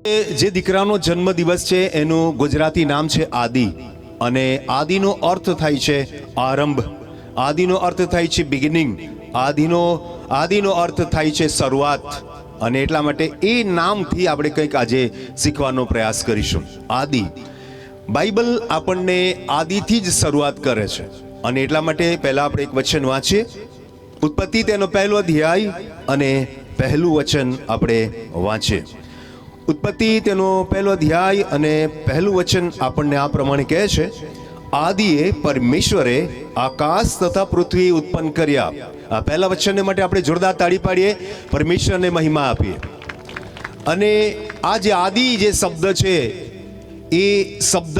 જે દીકરાનો જન્મદિવસ છે એનું ગુજરાતી નામ છે આદિ, અને આદિનો અર્થ થાય છે આરંભ, આદિનો અર્થ થાય છે બિગિનિંગ, આદિનો અર્થ થાય છે શરૂઆત. અને એટલા માટે એ નામથી આપણે કંઈક આજે શીખવાનો પ્રયાસ કરીશું. આદિ, બાઇબલ આપણને આદિથી જ શરૂઆત કરે છે, અને એટલા માટે પહેલા આપણે એક વચન વાંચીએ. ઉત્પત્તિ તેનો પહેલો અધ્યાય અને પહેલું વચન આપણે વાંચીએ. ઉત્પત્તિ તેનો પહેલો અધ્યાય અને પહેલું વચન આપણને આ પ્રમાણે કહે છે, આદિએ પરમેશ્વરે આકાશ તથા પૃથ્વી ઉત્પન્ન કર્યા. આ પહેલા વચનને માટે આપણે જોરદાર તાળી પાડીએ, પરમેશ્વરને મહિમા આપીએ. અને આ જે આદિ જે શબ્દ છે એ શબ્દ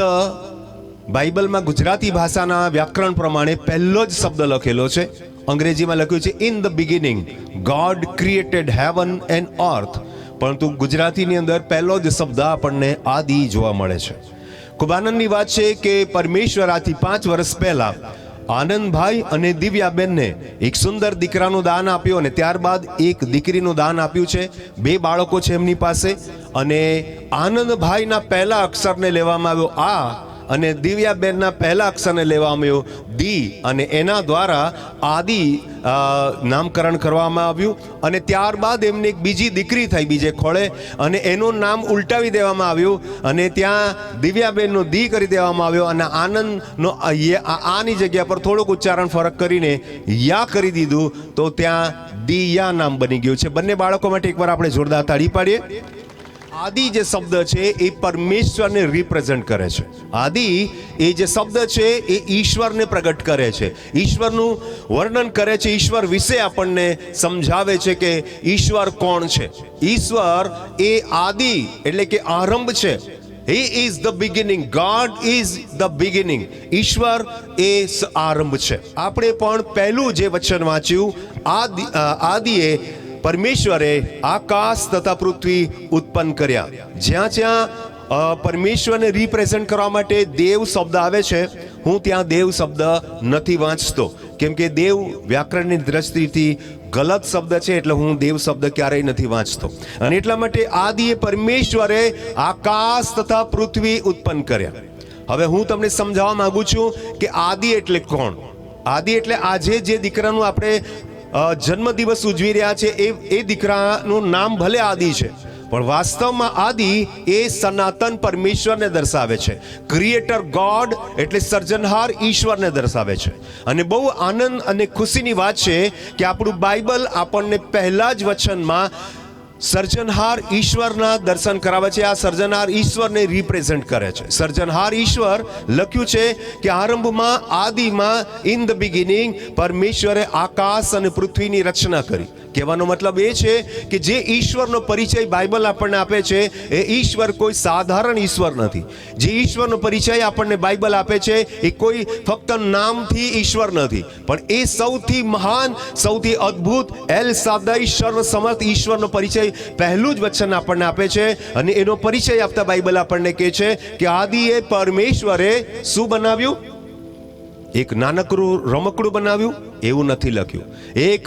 બાઇબલમાં ગુજરાતી ભાષાના વ્યાકરણ પ્રમાણે પહેલો જ શબ્દ લખેલો છે. અંગ્રેજીમાં લખ્યું છે in the beginning God created heaven and earth, પરંતુ ગુજરાતીની અંદર પહેલો જ શબ્દ આપણને આદિ જોવા મળે છે. ખૂબ આનંદની વાત છે કે પરમેશ્વર આથી 5 વર્ષ પહેલા આનંદભાઈ અને દિવ્યાબેનને એક સુંદર દીકરાનું દાન આપ્યું, અને ત્યારબાદ એક દીકરીનું દાન આપ્યું છે. 2 બાળકો છે એમની પાસે, અને આનંદભાઈના પહેલા અક્ષરને લેવામાં આવ્યો આ, અને દિવ્યાબેનના પહેલા અક્ષરને લેવામાં આવ્યો દી, અને એના દ્વારા આદિ નામકરણ કરવામાં આવ્યું. અને ત્યારબાદ એમને એક બીજી દીકરી થઈ બીજે ખોળે, અને એનું નામ ઉલટાવી દેવામાં આવ્યું, અને ત્યાં દિવ્યાબેનનો દી કરી દેવામાં આવ્યો, અને આનંદનો આની જગ્યા પર થોડુંક ઉચ્ચારણ ફરક કરીને યા કરી દીધું, તો ત્યાં દિયા નામ બની ગયું છે. બંને બાળકો માટે એકવાર આપણે જોરદાર તાળી પાડીએ. આદિ જે શબ્દ છે એ પરમેશ્વરને રિપ્રેઝન્ટ કરે છે. આદિ એ જે શબ્દ છે એ ઈશ્વરને પ્રગટ કરે છે, ઈશ્વરનું વર્ણન કરે છે, ઈશ્વર વિશે આપણને સમજાવે છે કે ઈશ્વર કોણ છે. ઈશ્વર એ આદિ એટલે કે આરંભ છે. He is the beginning. God is the beginning. ઈશ્વર એ આરંભ છે. આપણે પણ પહેલું જે વચન વાંચ્યું, આદિએ પરમેશ્વરે આકાશ તથા પૃથ્વી ઉત્પન્ન કર્યા. જ્યાં જ્યાં પરમેશ્વરને રિપ્રેઝન્ટ કરવા માટે દેવ શબ્દ આવે છે, હું ત્યાં દેવ શબ્દ નથી વાંચતો, કેમ કે દેવ વ્યાકરણની દ્રષ્ટિથી ગલત શબ્દ છે, એટલે હું દેવ શબ્દ ક્યારેય નથી વાંચતો. અને એટલા માટે આદિએ પરમેશ્વરે આકાશ તથા પૃથ્વી ઉત્પન્ન કર્યા. હવે હું તમને સમજાવવા માંગુ છું કે આદિ એટલે કોણ. આદિ એટલે આજે જે દીકરાનું આપણે જન્મદિવસ ઉજવી રહ્યા છે એ દીકરાનું નામ ભલે આદિ છે, પણ વાસ્તવમાં આદિ એ સનાતન પરમેશ્વરને દર્શાવે છે. ક્રિએટર ગોડ એટલે સર્જનહાર ઈશ્વરને દર્શાવે છે. અને બહુ આનંદ અને ખુશીની વાત છે કે આપણું બાઇબલ આપણને પહેલા જ વચનમાં સર્જનહાર ઈશ્વરના દર્શન કરાવે છે. આ સર્જનહાર ઈશ્વરને રિપ્રેઝન્ટ કરે છે. સર્જનહાર ઈશ્વર લખ્યું છે કે આરંભમાં, આદિમાં, ઇન ધ બિગિનિંગ પરમેશ્વરે આકાશ અને પૃથ્વીની રચના કરી. કહેવાનો મતલબ એ છે કે જે ઈશ્વરનો પરિચય બાઇબલ આપણને આપે છે એ ઈશ્વર કોઈ સાધારણ ઈશ્વર નથી. જે ઈશ્વરનો પરિચય આપણને બાઇબલ આપે છે એ કોઈ ફક્ત નામથી ઈશ્વર નથી, પણ એ સૌથી મહાન, સૌથી અદ્ભુત, એલ શાદ્દાઈ, સર્વસમર્થ ઈશ્વરનો પરિચય પહેલું જ વચન આપણને આપે છે. અને એનો પરિચય આપતા બાઇબલ આપણને કહે છે કે આદિએ પરમેશ્વરે શું બનાવ્યું? એક નાનકડું રમકડું બનાવ્યું એવું નથી લખ્યું. એક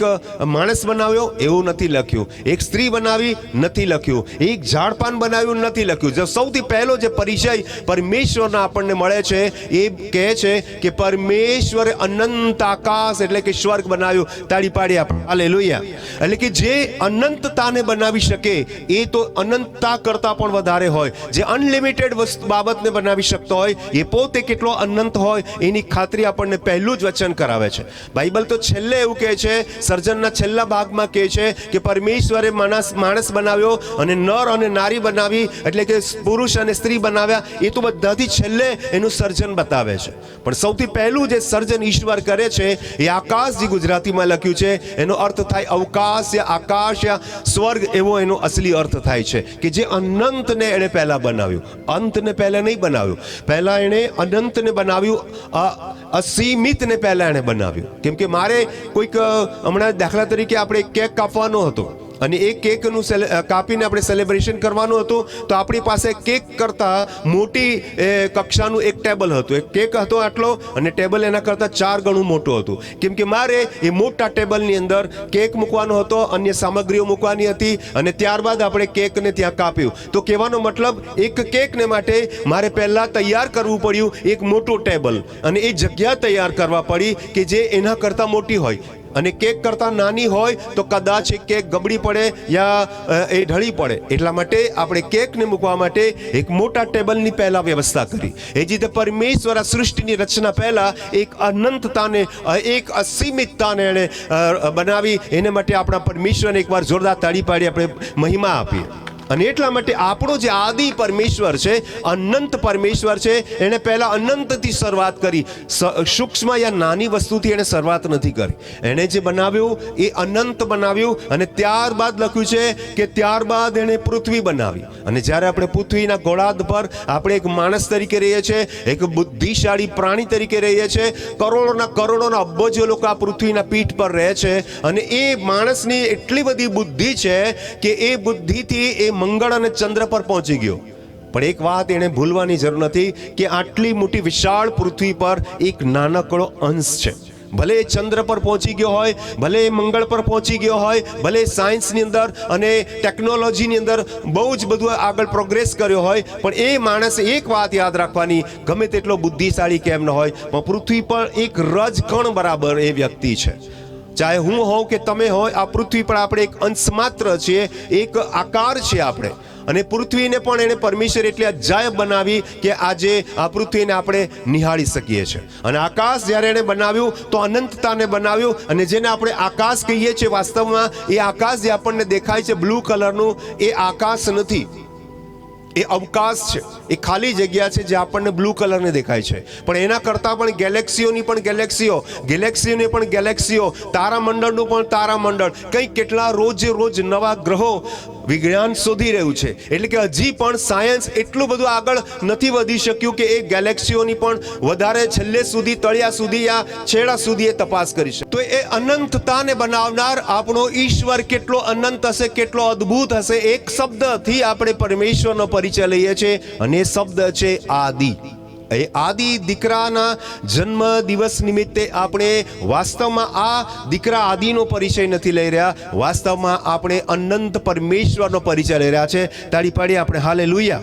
માણસ બનાવ્યો એવું નથી લખ્યું. એક સ્ત્રી બનાવી નથી લખ્યું. એક ઝાડપાન બનાવ્યું નથી લખ્યું. જો સૌથી પહેલો જે પરિચય પરમેશ્વરના આપણને મળે છે એ કહે છે કે પરમેશ્વરે અનંત આકાશ એટલે કે સ્વર્ગ બનાવ્યું. તાળી પાડી આપણે હાલેલુયા. એટલે કે જે અનંતતાને બનાવી શકે એ તો અનંતતા કરતાં પણ વધારે હોય. જે અનલિમિટેડ બાબતને બનાવી શકતો હોય એ પોતે કેટલો અનંત હોય એની ખાતરી આપણને પહેલું જ વચન કરાવે છે. બાઇબલ તો છેલ્લે એવું કહે છે, સર્જનના છેલ્લા ભાગમાં કહે છે કે પરમેશ્વરે માણસ બનાવ્યો અને નર અને નારી બનાવી, એટલે કે પુરુષ અને સ્ત્રી બનાવ્યા. એ તો બધાથી છેલ્લે એનું સર્જન બતાવે છે. પણ સૌથી પહેલું જે સર્જન ઈશ્વર કરે છે એ આકાશ, જે ગુજરાતીમાં લખ્યું છે એનો અર્થ થાય અવકાશ યા આકાશ યા સ્વર્ગ, એવો એનો અસલી અર્થ થાય છે કે જે અનંતને એણે પહેલા બનાવ્યું, અંતને પહેલા નહીં બનાવ્યું. પહેલા એણે અનંતને બનાવ્યું, અસીમિતને પહેલા એણે બનાવ્યું. કેમ કે મારે કોઈક હમણાં દાખલા તરીકે આપણે કેક કાપવાનો હતો, અને એ કેકનું કાપીને આપણે સેલિબ્રેશન કરવાનું હતું. તો આપણી પાસે કેક કરતાં મોટી કક્ષાનું એક ટેબલ હતું. એક કેક હતો આટલો અને ટેબલ એના કરતાં 4 ગણું મોટું હતું. કેમ કે મારે એ મોટા ટેબલની અંદર કેક મૂકવાનો હતો, અન્ય સામગ્રીઓ મૂકવાની હતી અને ત્યારબાદ આપણે કેકને ત્યાં કાપ્યું. તો કહેવાનો મતલબ એક કેકને માટે મારે પહેલાં તૈયાર કરવું પડ્યું એક મોટું ટેબલ, અને એ જગ્યા તૈયાર કરવા પડી કે જે એના કરતાં મોટી હોય. અને કેક કરતાં નાની હોય તો કદાચ એ કેક ગબડી પડે યા એ ઢળી પડે. એટલા માટે આપણે કેકને મૂકવા માટે એક મોટા ટેબલની પહેલાં વ્યવસ્થા કરી. એ જ રીતે પરમેશ્વર આ સૃષ્ટિની રચના પહેલાં એક અનંતતાને, એક અસીમિતતાને એણે બનાવી. એને માટે આપણા પરમેશ્વરને એકવાર જોરદાર તાળી પાડી આપણે મહિમા આપીએ. અને એટલા માટે આપણો જે આદિ પરમેશ્વર છે, અનંત પરમેશ્વર છે, એણે પહેલાં અનંતથી શરૂઆત કરી. સૂક્ષ્મ યા નાની વસ્તુથી એણે શરૂઆત નથી કરી. એણે જે બનાવ્યું એ અનંત બનાવ્યું. અને ત્યારબાદ લખ્યું છે કે ત્યારબાદ એણે પૃથ્વી બનાવી. અને જ્યારે આપણે પૃથ્વીના ગોળાર્ધ પર આપણે એક માણસ તરીકે રહીએ છીએ, એક બુદ્ધિશાળી પ્રાણી તરીકે રહીએ છીએ. કરોડોના અબજો લોકો આ પૃથ્વીના પીઠ પર રહે છે. અને એ માણસની એટલી બધી બુદ્ધિ છે કે એ બુદ્ધિથી એ મંગળ અને ચંદ્ર પર પહોંચી ગયો. પણ એક વાત એને ભૂલવાની જરૂર નથી કે આટલી મોટી વિશાળ પૃથ્વી પર એક નાનકડો અંશ છે. ભલે એ ચંદ્ર પર પહોંચી ગયો હોય, ભલે એ મંગળ પર પહોંચી ગયો હોય, ભલે સાયન્સની અંદર અને ટેકનોલોજીની અંદર બહુ જ બધું આગળ પ્રોગ્રેસ કર્યો હોય, પણ એ માણસે એક વાત યાદ રાખવાની, ગમે તેટલો બુદ્ધિશાળી કેમ ન હોય, પણ પૃથ્વી પર એક રજકણ બરાબર એ વ્યક્તિ છે. ચાહે હું હોઉં કે તમે હોય, આ પૃથ્વી પર આપણે એક અંશ માત્ર છીએ, એક આકાર છે આપણે. અને પૃથ્વીને પણ એણે પરમેશ્વર એટલે અજાયબ બનાવી કે આજે આ પૃથ્વીને આપણે નિહાળી શકીએ છીએ. અને આકાશ જ્યારે એણે બનાવ્યું તો અનંતતાને બનાવ્યું. અને જેને આપણે આકાશ કહીએ છીએ, વાસ્તવમાં એ આકાશ જે આપણને દેખાય છે બ્લુ કલરનું, એ આકાશ નથી, એ અવકાશ છે. એ ખાલી જગ્યા છે જે આપણને બ્લુ કલરને દેખાય છે. પણ એના કરતાં પણ ગેલેક્સીઓની પણ ગેલેક્સીઓ, તારામંડળનું પણ તારામંડળ, કંઈક કેટલા રોજ નવા ગ્રહો વિજ્ઞાન શોધી રહ્યું છે. એટલે કે હજી પણ સાયન્સ એટલું બધું આગળ નથી વધી શક્યું કે એ ગેલેક્સીઓની પણ વધારે છેલ્લે સુધી, તળિયા સુધી યા છેડા સુધી એ તપાસ કરી શકે. તો એ અનંતતાને બનાવનાર આપણો ઈશ્વર કેટલો અનંત હશે, કેટલો અદ્ભુત હશે. એક શબ્દથી આપણે પરમેશ્વરનો પરિચય લઈએ છીએ અને એ શબ્દ છે આદિ. એ આદિ દીકરાના જન્મ દિવસ નિમિત્તે આપણે વાસ્તવમાં આ દીકરા આદિનો પરિચય નથી લઈ રહ્યા, વાસ્તવમાં આપણે અનંત પરમેશ્વરનો પરિચય લઈ રહ્યા છે. તાળી પાડી આપણે હાલેલુયા,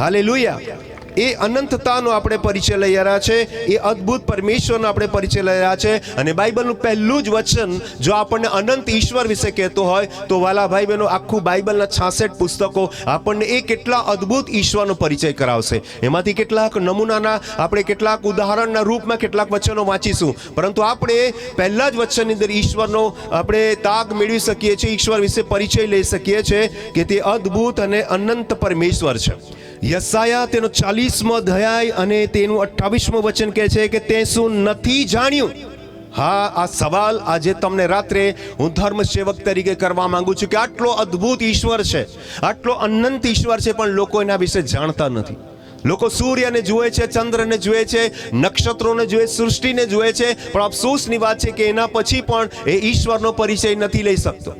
હાલેલુયા. એ અનંતતાનો આપણે પરિચય લઈ રહ્યા છે, એ અદ્ભુત પરમેશ્વરનો આપણે પરિચય લઈ રહ્યા છે. અને બાઇબલનું પહેલું જ વચન જો આપણને અનંત ઈશ્વર વિશે કહેતો હોય તો વાલા ભાઈ બહેનો, આખું બાઇબલના 66 પુસ્તકો આપણને એ કેટલા અદ્ભુત ઈશ્વરનો પરિચય કરાવશે. એમાંથી કેટલાક નમૂનાના, આપણે કેટલાક ઉદાહરણના રૂપમાં કેટલાક વચનો વાંચીશું, પરંતુ આપણે પહેલા જ વચનની અંદર ઈશ્વરનો આપણે તાગ મેળવી શકીએ છીએ, ઈશ્વર વિશે પરિચય લઈ શકીએ છીએ કે તે અદ્ભુત અને અનંત પરમેશ્વર છે. યશાયા તેનો 40મો અધ્યાય અને તેનું 28મું વચન કહે છે કે તે શું નથી જાણ્યું. હા, આ સવાલ આજે તમને રાત્રે હું ધર્મ સેવક તરીકે કરવા માંગુ છું કે આટલો અદ્ભુત ઈશ્વર છે, આટલો અનંત ઈશ્વર છે, પણ લોકો એના વિશે જાણતા નથી. લોકો સૂર્યને જુએ છે, ચંદ્રને જુએ છે, નક્ષત્રોને જુએ, સૃષ્ટિને જુએ છે, પણ અફસોસની વાત છે કે એના પછી પણ એ ઈશ્વરનો પરિચય નથી લઈ શકતો,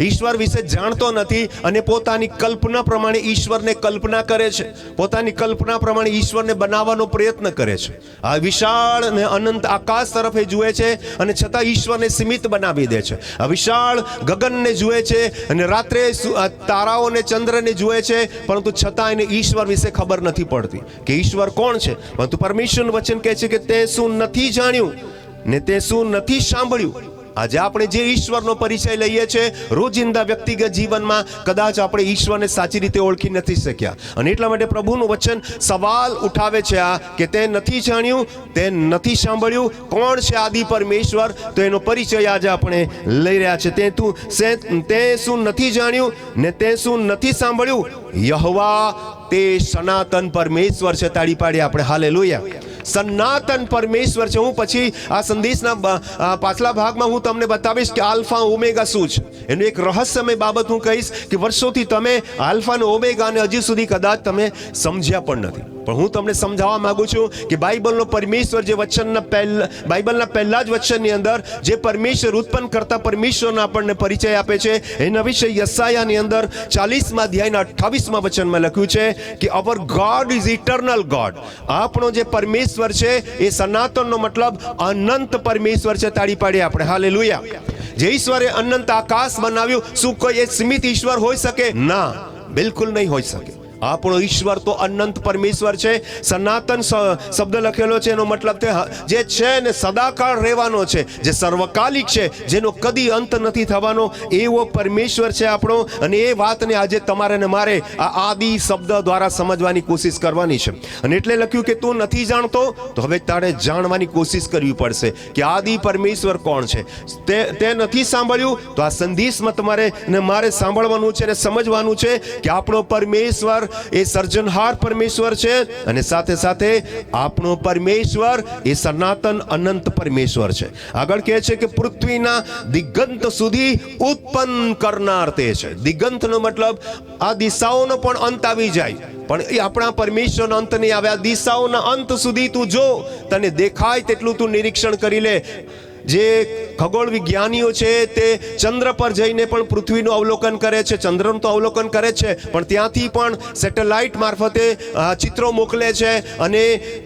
ઈશ્વર વિશે જાણતો નથી. અને પોતાની કલ્પના પ્રમાણે ઈશ્વરને કલ્પના કરે છે, પોતાની કલ્પના પ્રમાણે ઈશ્વરને બનાવવાનો પ્રયત્ન કરે છે. આ વિશાળ અને અનંત આકાશ તરફ એ જુએ છે અને છતાં ઈશ્વરને સીમિત બનાવી દે છે. આ વિશાળ ગગનને જુએ છે અને રાત્રે તારાઓને, ચંદ્રને જુએ છે, પરંતુ છતાં એને ઈશ્વર વિશે ખબર નથી પડતી કે ઈશ્વર કોણ છે. પરંતુ પરમેશ્વરનું વચન કહે છે કે તે શું નથી જાણ્યું ને તે શું નથી સાંભળ્યું. આજે આપણે જે ઈશ્વરનો પરિચય લઈએ છીએ રોજિંદા વ્યક્તિગત જીવનમાં, કદાચ આપણે ઈશ્વરને સાચી રીતે ઓળખી નથી શક્યા. અને એટલા માટે પ્રભુનું વચન સવાલ ઉઠાવે છે આ કે તે નથી જાણ્યું, તે નથી સાંભળ્યું. કોણ છે આદિ પરમેશ્વર? તો એનો પરિચય આજે આપણે લઈ રહ્યા છે. તે શું નથી જાણ્યું ને તે શું નથી સાંભળ્યું. યહોવા તે સનાતન પરમેશ્વર છે. તાળી પાડી આપણે હાલેલુયા, સનાતન પરમેશ્વર છે. હું પછી આ સંદેશના પાછલા ભાગમાં હું તમને બતાવીશ કે આલ્ફા ઓમેગા શું છે. એનું એક રહસ્યમય બાબત હું કહીશ કે વર્ષોથી તમે આલ્ફા અને ઓમેગાને હજી સુધી કદાચ તમે સમજ્યા પણ નથી. પણ હું તમને સમજાવવા માંગુ છું કે બાઇબલનો પરમેશ્વર જે બાઇબલના પહેલા જ વચનની અંદર જે પરમેશ્વર ઉત્પન્ન કરતા પરમેશ્વરનો આપણને પરિચય આપે છે એના વિશે યશાયાની અંદર 40મા અધ્યાયના 28મા વચનમાં લખ્યું છે કે અવર ગોડ ઇઝ ઇટર્નલ ગોડ. આપણો જે પરમેશ્વર છે એ સનાતનનો મતલબ અનંત પરમેશ્વર છે. તાળી પાડીએ આપણે હાલેલુયા. જે ઈશ્વરે અનંત આકાશ બનાવ્યું, શું કોઈ એ સીમિત ઈશ્વર હોઈ શકે? ના, બિલકુલ નહીં હોઈ શકે. આપણો ઈશ્વર તો અનંત પરમેશ્વર છે. સનાતન શબ્દ લખેલો છે એનો મતલબ તે જે છે ને સદાકાળ રહેવાનો છે, જે સર્વકાલિક છે, જેનો કદી અંત નથી થવાનો, એવો પરમેશ્વર છે આપણો. અને એ વાતને આજે તમારે ને મારે આ આદિ શબ્દ દ્વારા સમજવાની કોશિશ કરવાની છે. અને એટલે લખ્યું કે તું નથી જાણતો તો હવે તારે જાણવાની કોશિશ કરવી પડશે કે આદિ પરમેશ્વર કોણ છે. તે નથી સાંભળ્યું તો આ સંદેશમાં તમારે ને મારે સાંભળવાનું છે અને સમજવાનું છે કે આપણો પરમેશ્વર એ સર્જનહાર પરમેશ્વર છે અને સાથે સાથે આપણો પરમેશ્વર એ સનાતન અનંત પરમેશ્વર છે. આગળ કહે છે કે પૃથ્વીના દિગંત સુધી ઉત્પન્ન કરનાર તે છે. દિગંતનો મતલબ આ દિશાઓનો પણ અંત આવી જાય, પણ એ આપણા પરમેશ્વરનો અંત નહીં આવે. આ દિશાઓના અંત સુધી તું જો, તને દેખાય તેટલું તું નિરીક્ષણ કરી લે. જે ખગોળ વિજ્ઞાનીઓ છે તે ચંદ્ર પર જઈને પણ પૃથ્વીનું અવલોકન કરે છે, ચંદ્રનું તો અવલોકન કરે છે, પણ ત્યાંથી પણ સેટેલાઇટ મારફતે ચિત્રો મોકલે છે. અને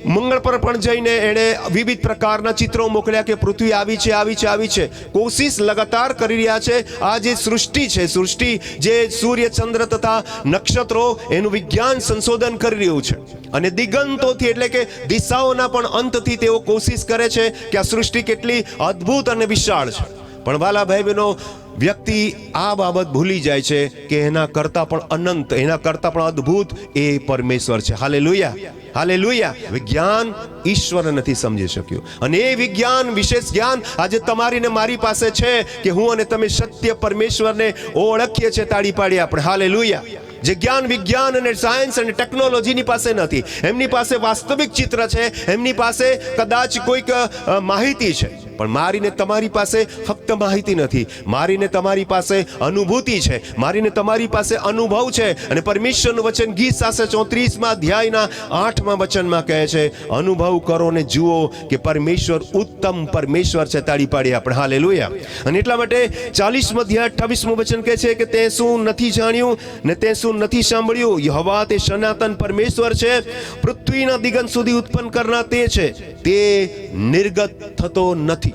મંગળ પર પણ જઈને એણે વિવિધ પ્રકારના ચિત્રો મોકલ્યા કે પૃથ્વી આવી છે, આવી છે, આવી છે. કોશિશ લગાતાર કરી રહ્યા છે. આ જે સૃષ્ટિ છે, સૃષ્ટિ જે સૂર્ય, ચંદ્ર તથા નક્ષત્રો, એનું વિજ્ઞાન સંશોધન કરી રહ્યું છે. અને દિગંતોથી એટલે કે દિશાઓના પણ અંતથી તેઓ કોશિશ કરે છે કે આ સૃષ્ટિ કેટલી અદ્ભુત અને વિશાળ છે. પણ વાલા ભાઈ બહેનો, વ્યક્તિ આ બાબત ભૂલી જાય છે કે એના કરતા પણ અનંત, એના કરતા પણ અદ્ભુત એ પરમેશ્વર છે. Hallelujah, hallelujah. વિજ્ઞાન ઈશ્વર નથી સમજી શક્યું, અને એ વિજ્ઞાન, વિશેષ જ્ઞાન આજે તમારી ને મારી પાસે છે કે હું અને તમે સત્ય પરમેશ્વરને ઓળખીએ છીએ. તાળી પાડીએ આપણે હાલેલુયા. જે જ્ઞાન, વિજ્ઞાન અને સાયન્સ અને ટેકનોલોજીની પાસે નથી. એમની પાસે વાસ્તવિક ચિત્ર છે, એમની પાસે કદાચ કોઈક માહિતી છે, પણ મારીને તમારી પાસે ફક્ત માહિતી નથી. મારીને તમારી પાસે અનુભૂતિ છે, મારીને તમારી પાસે અનુભવ છે. અને પરમેશ્વરનું વચન ગીત 34મા અધ્યાયના 8મા વચનમાં કહે છે, અનુભવ કરો ને જુઓ કે પરમેશ્વર ઉત્તમ પરમેશ્વર છે. તાળી પાડીએ આપણે હાલેલુયા. અને એટલા માટે 40મા અધ્યાય 28મું વચન કહે છે કે તે શું નથી જાણ્યું ને તે શું નથી સાંભળ્યું? યહોવા તે સનાતન પરમેશ્વર છે, પૃથ્વીના દિગંત સુધી ઉત્પન્ન કરનાર તે છે. તે નિર્ગત થતો નથી,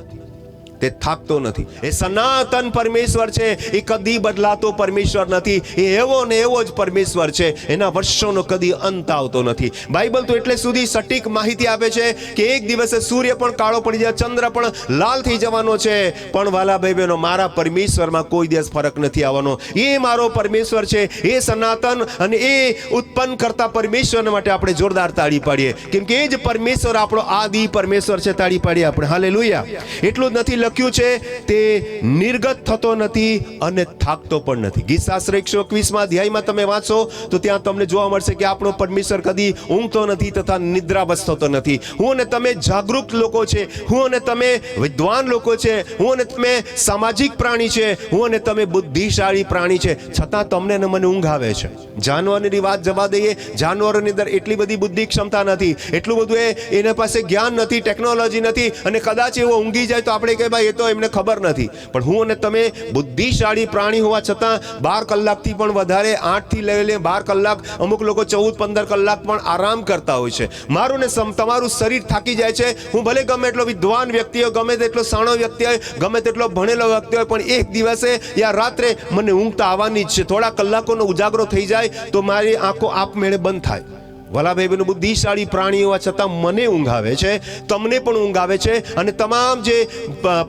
તે થાકતો નથી. એ સનાતન પરમેશ્વર છે, એ કદી બદલાતો પરમેશ્વર નથી. એ એવો ને એવો જ પરમેશ્વર છે, એના વર્ષોનો કદી અંત આવતો નથી. બાઇબલ તો એટલે સુધી સટીક માહિતી આપે છે કે એક દિવસે સૂર્ય પણ કાળો પડી જાય, ચંદ્ર પણ લાલ થઈ જવાનો છે. પણ વાલા ભાઈ બહેનો, મારા પરમેશ્વરમાં કોઈ દિવસ ફરક નથી આવવાનો. એ મારો પરમેશ્વર છે, એ સનાતન અને એ ઉત્પન્ન કરતા પરમેશ્વર માટે આપણે જોરદાર તાળી પાડીએ, કેમ કે એ જ પરમેશ્વર આપણો આદિ પરમેશ્વર છે. તાળી પાડીએ આપણે હાલેલુયા. એટલું જ નથી લખ્યું છે, તે નિર્ગત થતો નથી અને થાકતો પણ નથી. ગીત શાસ્ત્ર 121મા અધ્યાયમાં તમે વાંચો તો ત્યાં તમને જોવા મળશે કે આપણો પરમેશ્વર કદી ઊંઘતો નથી તથા નિદ્રાવશ થતો નથી. હું અને તમે જાગૃત લોકો છે, હું અને તમે વિદ્વાન લોકો છે, હું અને તમે સામાજિક પ્રાણી છે, હું અને તમે બુદ્ધિશાળી પ્રાણી છે, છતાં તમને ને મને ઊંઘ આવે છે. જાનવરની વાત જવા દઈએ, જાનવરોની અંદર એટલી બધી બુદ્ધિ ક્ષમતા નથી, એટલું બધું એના પાસે જ્ઞાન નથી, ટેકનોલોજી નથી, અને કદાચ એવો ઊંઘી જાય તો આપણે કહીએ ભાઈ એ તો એમને ખબર નથી. પણ હું અને તમે બુદ્ધિશાળી પ્રાણી હોવા છતાં 12 કલાકથી પણ વધારે, 8 થી લઈને 12 કલાક, અમુક લોકો 14-15 કલાક પણ આરામ કરતા હોય છે. મારું ને તમારું શરીર થાકી જાય છે. હું ભલે ગમે એટલો વિદ્વાન વ્યક્તિ હોય, ગમે તેટલો સાણો વ્યક્તિ હોય, ગમે તેટલો ભણેલો વ્યક્તિ હોય, પણ એક દિવસે યા રાત્રે મને ઊંઘ તો આવવાની જ છે. થોડા કલાકોનો ઉજાગરો થઈ જાય તો મારી આંખો આપમેળે બંધ થાય. વાલા ભાઈ બહેનો, બુદ્ધિશાળી પ્રાણી હોવા છતાં મને ઊંઘ આવે છે, તમને પણ ઊંઘ આવે છે, અને તમામ જે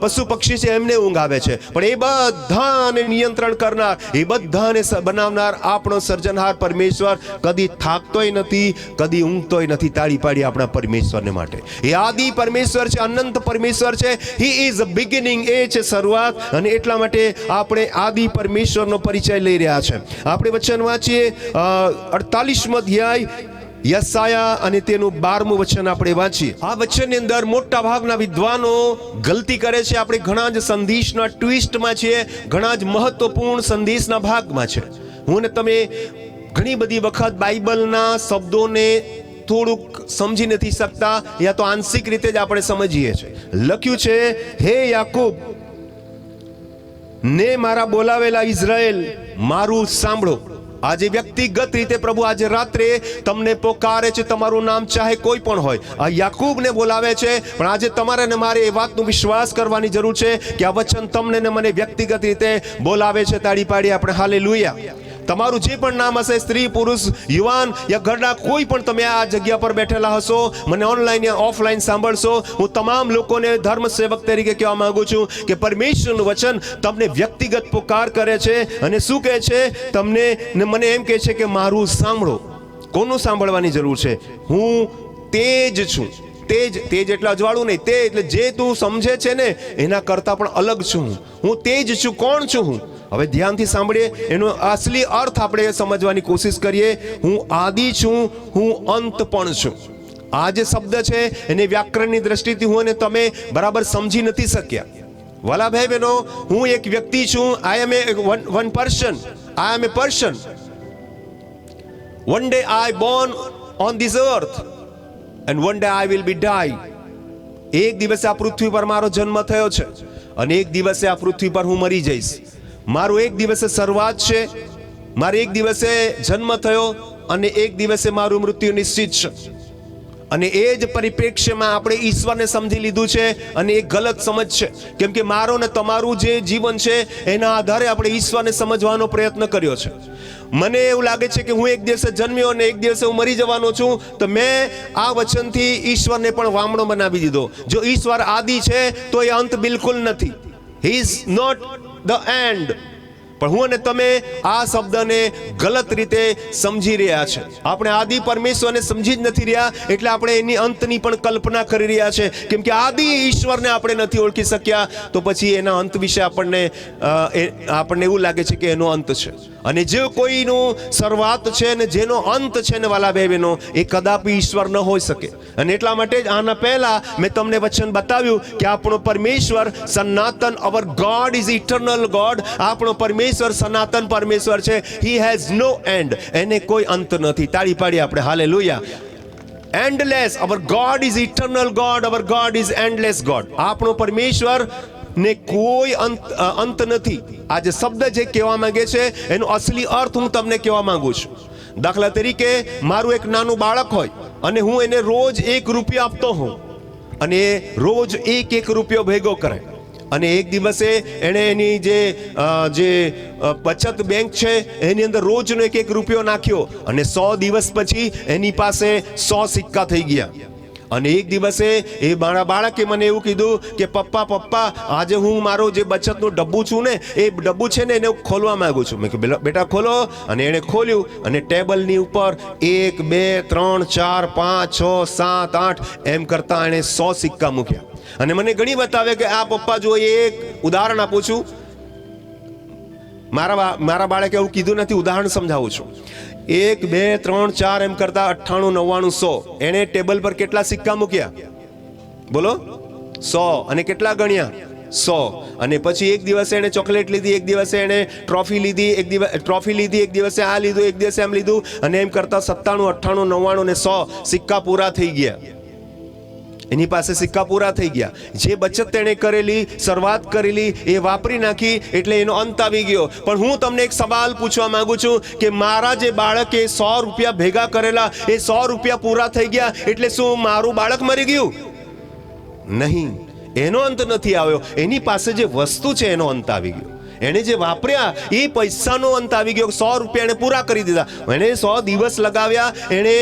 પશુ પક્ષી છે એમને ઊંઘ આવે છે. પણ એ બધાને નિયંત્રણ કરનાર, એ બધાને બનાવનાર આપણો સર્જનહાર પરમેશ્વર કદી થાકતોય નથી, કદી ઊંઘતોય નથી. તાળી પાડી આપણા પરમેશ્વરને માટે. એ આદિ પરમેશ્વર છે, અનંત પરમેશ્વર છે. હી ઇઝ અ બિગિનિંગ, એ છે શરૂઆત. અને એટલા માટે આપણે આદિ પરમેશ્વરનો પરિચય લઈ રહ્યા છે. આપણે વચન વાંચીએ 48મો અધ્યાય યશાયા અને તેનું 12મું વચન આપણે વાંચીએ. આ વચનની અંદર મોટા ભાગના વિદ્વાનો ગલતી કરે છે. આપણે ઘણા જ સંદેશના ટ્વિસ્ટમાં છીએ, ઘણા જ મહત્વપૂર્ણ સંદેશના ભાગમાં છે. હું ને તમે ઘણી બધી વખત બાઇબલના શબ્દોને થોડુંક સમજી નથી શકતા, યા તો આંશિક રીતે જ આપણે સમજીએ છીએ. લખ્યું છે, હે યાકૂબ ને મારા બોલાવેલા ઇઝરાયેલ, મારું સાંભળો. આજે વ્યક્તિગત રીતે પ્રભુ આજે રાત્રે તમને પોકારે છે. તમારું નામ ચાહે કોઈ પણ હોય, આ યાકૂબને બોલાવે છે. પણ આજે તમારે ને મારે એ વાતનો વિશ્વાસ કરવાની જરૂર છે કે આ વચન તમને ને મને વ્યક્તિગત રીતે બોલાવે છે. તાળી પાડી આપણે હાલેલુયા. તમારું જે પણ નામ હશે, સ્ત્રી, પુરુષ, યુવાન યા ઘરના કોઈ પણ, તમે આ જગ્યા પર બેઠેલા હશો, મને ઓનલાઈન યા ઓફલાઈન સાંભળશો, હું તમામ લોકોને ધર્મ સેવક તરીકે કહેવા માંગુ છું કે પરમેશ્વરનું વચન તમને વ્યક્તિગત પુકાર કરે છે. અને શું કહે છે? તમને ને મને એમ કહે છે કે મારું સાંભળો. કોનું સાંભળવાની જરૂર છે? હું તે જ છું. તેજ એટલે અજવાળું નહીં, તે એટલે જે તું સમજે છે ને એના કરતાં પણ અલગ છું. હું તે જ છું. કોણ છું હું? હવે ધ્યાનથી સાંભળીએ, એનો અસલી અર્થ આપણે સમજવાની કોશિશ કરીએ. હું આદિ છું, હું અંત પણ છું. આ જે શબ્દ છે એને વ્યાકરણની દ્રષ્ટિથી હું અને તમે બરાબર સમજી નથી શક્યા. વાલા ભાઈ બહેનો, હું એક વ્યક્તિ છું. I am a one person. I am a person. One day I born on this earth and one day I will be die. એક દિવસે આ પૃથ્વી પર મારો જન્મ થયો છે અને એક દિવસે આ પૃથ્વી પર હું મરી જઈશ. મારું એક દિવસે શરૂઆત છે, મારે એક દિવસે જન્મ થયો અને એક દિવસે મારું મૃત્યુ નિશ્ચિત છે. અને એ જ પરિપ્રેક્ષ્યમાં આપણે ઈશ્વરને સમજી લીધું છે અને એ ગલત સમજ છે. કેમ કે મારો ને તમારું જે જીવન છે એના આધારે આપણે ઈશ્વરને સમજવાનો પ્રયત્ન કર્યો છે. મને એવું લાગે છે કે હું એક દિવસે જન્મ્યો અને એક દિવસે હું મરી જવાનો છું, તો મેં આ વચનથી ઈશ્વરને પણ વામણો બનાવી દીધો. જો ઈશ્વર આદિ છે તો એ અંત બિલકુલ નથી. He is not the end. પણ હું અને તમે આ શબ્દને ગલત રીતે સમજી રહ્યા છે. આપણે આદિ પરમેશ્વરને સમજી જ નથી રહ્યા, એટલે આપણે એની અંતની પણ કલ્પના કરી રહ્યા છે. કેમ કે આદિ ઈશ્વરને આપણે નથી ઓળખી શક્યા, તો પછી એના અંત વિશે આપણને એવું લાગે છે કે એનો અંત છે. અને જે કોઈનું શરૂઆત છે ને જેનો અંત છે ને વાલા ભાઈ બહેનો, એ કદાપી ઈશ્વર ન હોઈ શકે. અને એટલા માટે જ આના પહેલા મેં તમને વચન બતાવ્યું કે આપણો પરમેશ્વર સનાતન, our God is eternal God. આપણો પરમેશ્વર સનાતન પરમેશ્વર છે. He has no end. એને કોઈ અંત નથી. તાળી પાડી આપણે હાલેલુયા. Endless. Our God is eternal God. Our God is endless God. આપણો પરમેશ્વર ને કોઈ અંત નથી. આ જે શબ્દ જે કહેવા માંગે છે એનો અસલી અર્થ હું તમને કહેવા માંગુ છું. દાખલા તરીકે મારું એક નાનું બાળક હોય અને હું એને રોજ 1 રૂપિયો આપતો હોઉં અને રોજ 1 રૂપિયો ભેગો કરે અને એક દિવસે એણે એની જે બચત બેંક છે એની અંદર રોજનો 1 રૂપિયો નાખ્યો અને 100 દિવસ પછી એની પાસે 100 સિક્કા થઈ ગયા. અને એક દિવસે એ મારા બાળકે મને એવું કીધું કે પપ્પા આજે હું મારો જે બચતનું ડબ્બુ છું ને એ ડબ્બુ છે ને એને ખોલવા માંગુ છું. મેં કીધું બેટા ખોલો. અને એણે ખોલ્યું અને ટેબલની ઉપર 1 2 3 4 5 6 7 8 એમ કરતા એણે 100 સિક્કા મૂક્યા. અને મને ઘણી બતાવે કે આ પપ્પા જો એક ઉદાહરણ આપું છું. મારા બાળકે એવું કીધું નથી, ઉદાહરણ સમજાવું છું. 1 2 3 4 એમ કરતા 98 99 100. એણે ટેબલ પર કેટલા સિક્કા મૂક્યા? બોલો. 100. અને કેટલા ગણ્યા? 100. અને પછી એક દિવસે એણે ચોકલેટ લીધી, એક દિવસે એણે ટ્રોફી લીધી, એક દિવસે આ લીધું, એક દિવસે એમ લીધું, અને એમ કરતા 97 98 99 ને 100 સિક્કા પૂરા થઈ ગયા. એની પાસે સિક્કા પૂરા થઈ ગયા. જે બચત તેણે કરેલી, શરૂઆત કરેલી, એ વાપરી નાખી, એટલે એનો અંત આવી ગયો. પણ હું તમને એક સવાલ પૂછવા માંગુ છું કે મારા જે બાળકે 100 રૂપિયા ભેગા કરેલા, એ 100 રૂપિયા પૂરા થઈ ગયા, એટલે શું મારું બાળક મરી ગયું? નહીં. એનો અંત નથી આવ્યો. એની પાસે જે વસ્તુ છે એનો અંત આવી ગયો. એણે જે વાપર્યા એ પૈસાનો અંત આવી ગયો. 100 રૂપિયા એણે પૂરા કરી દીધા. એણે 100 દિવસ લગાવ્યા, એણે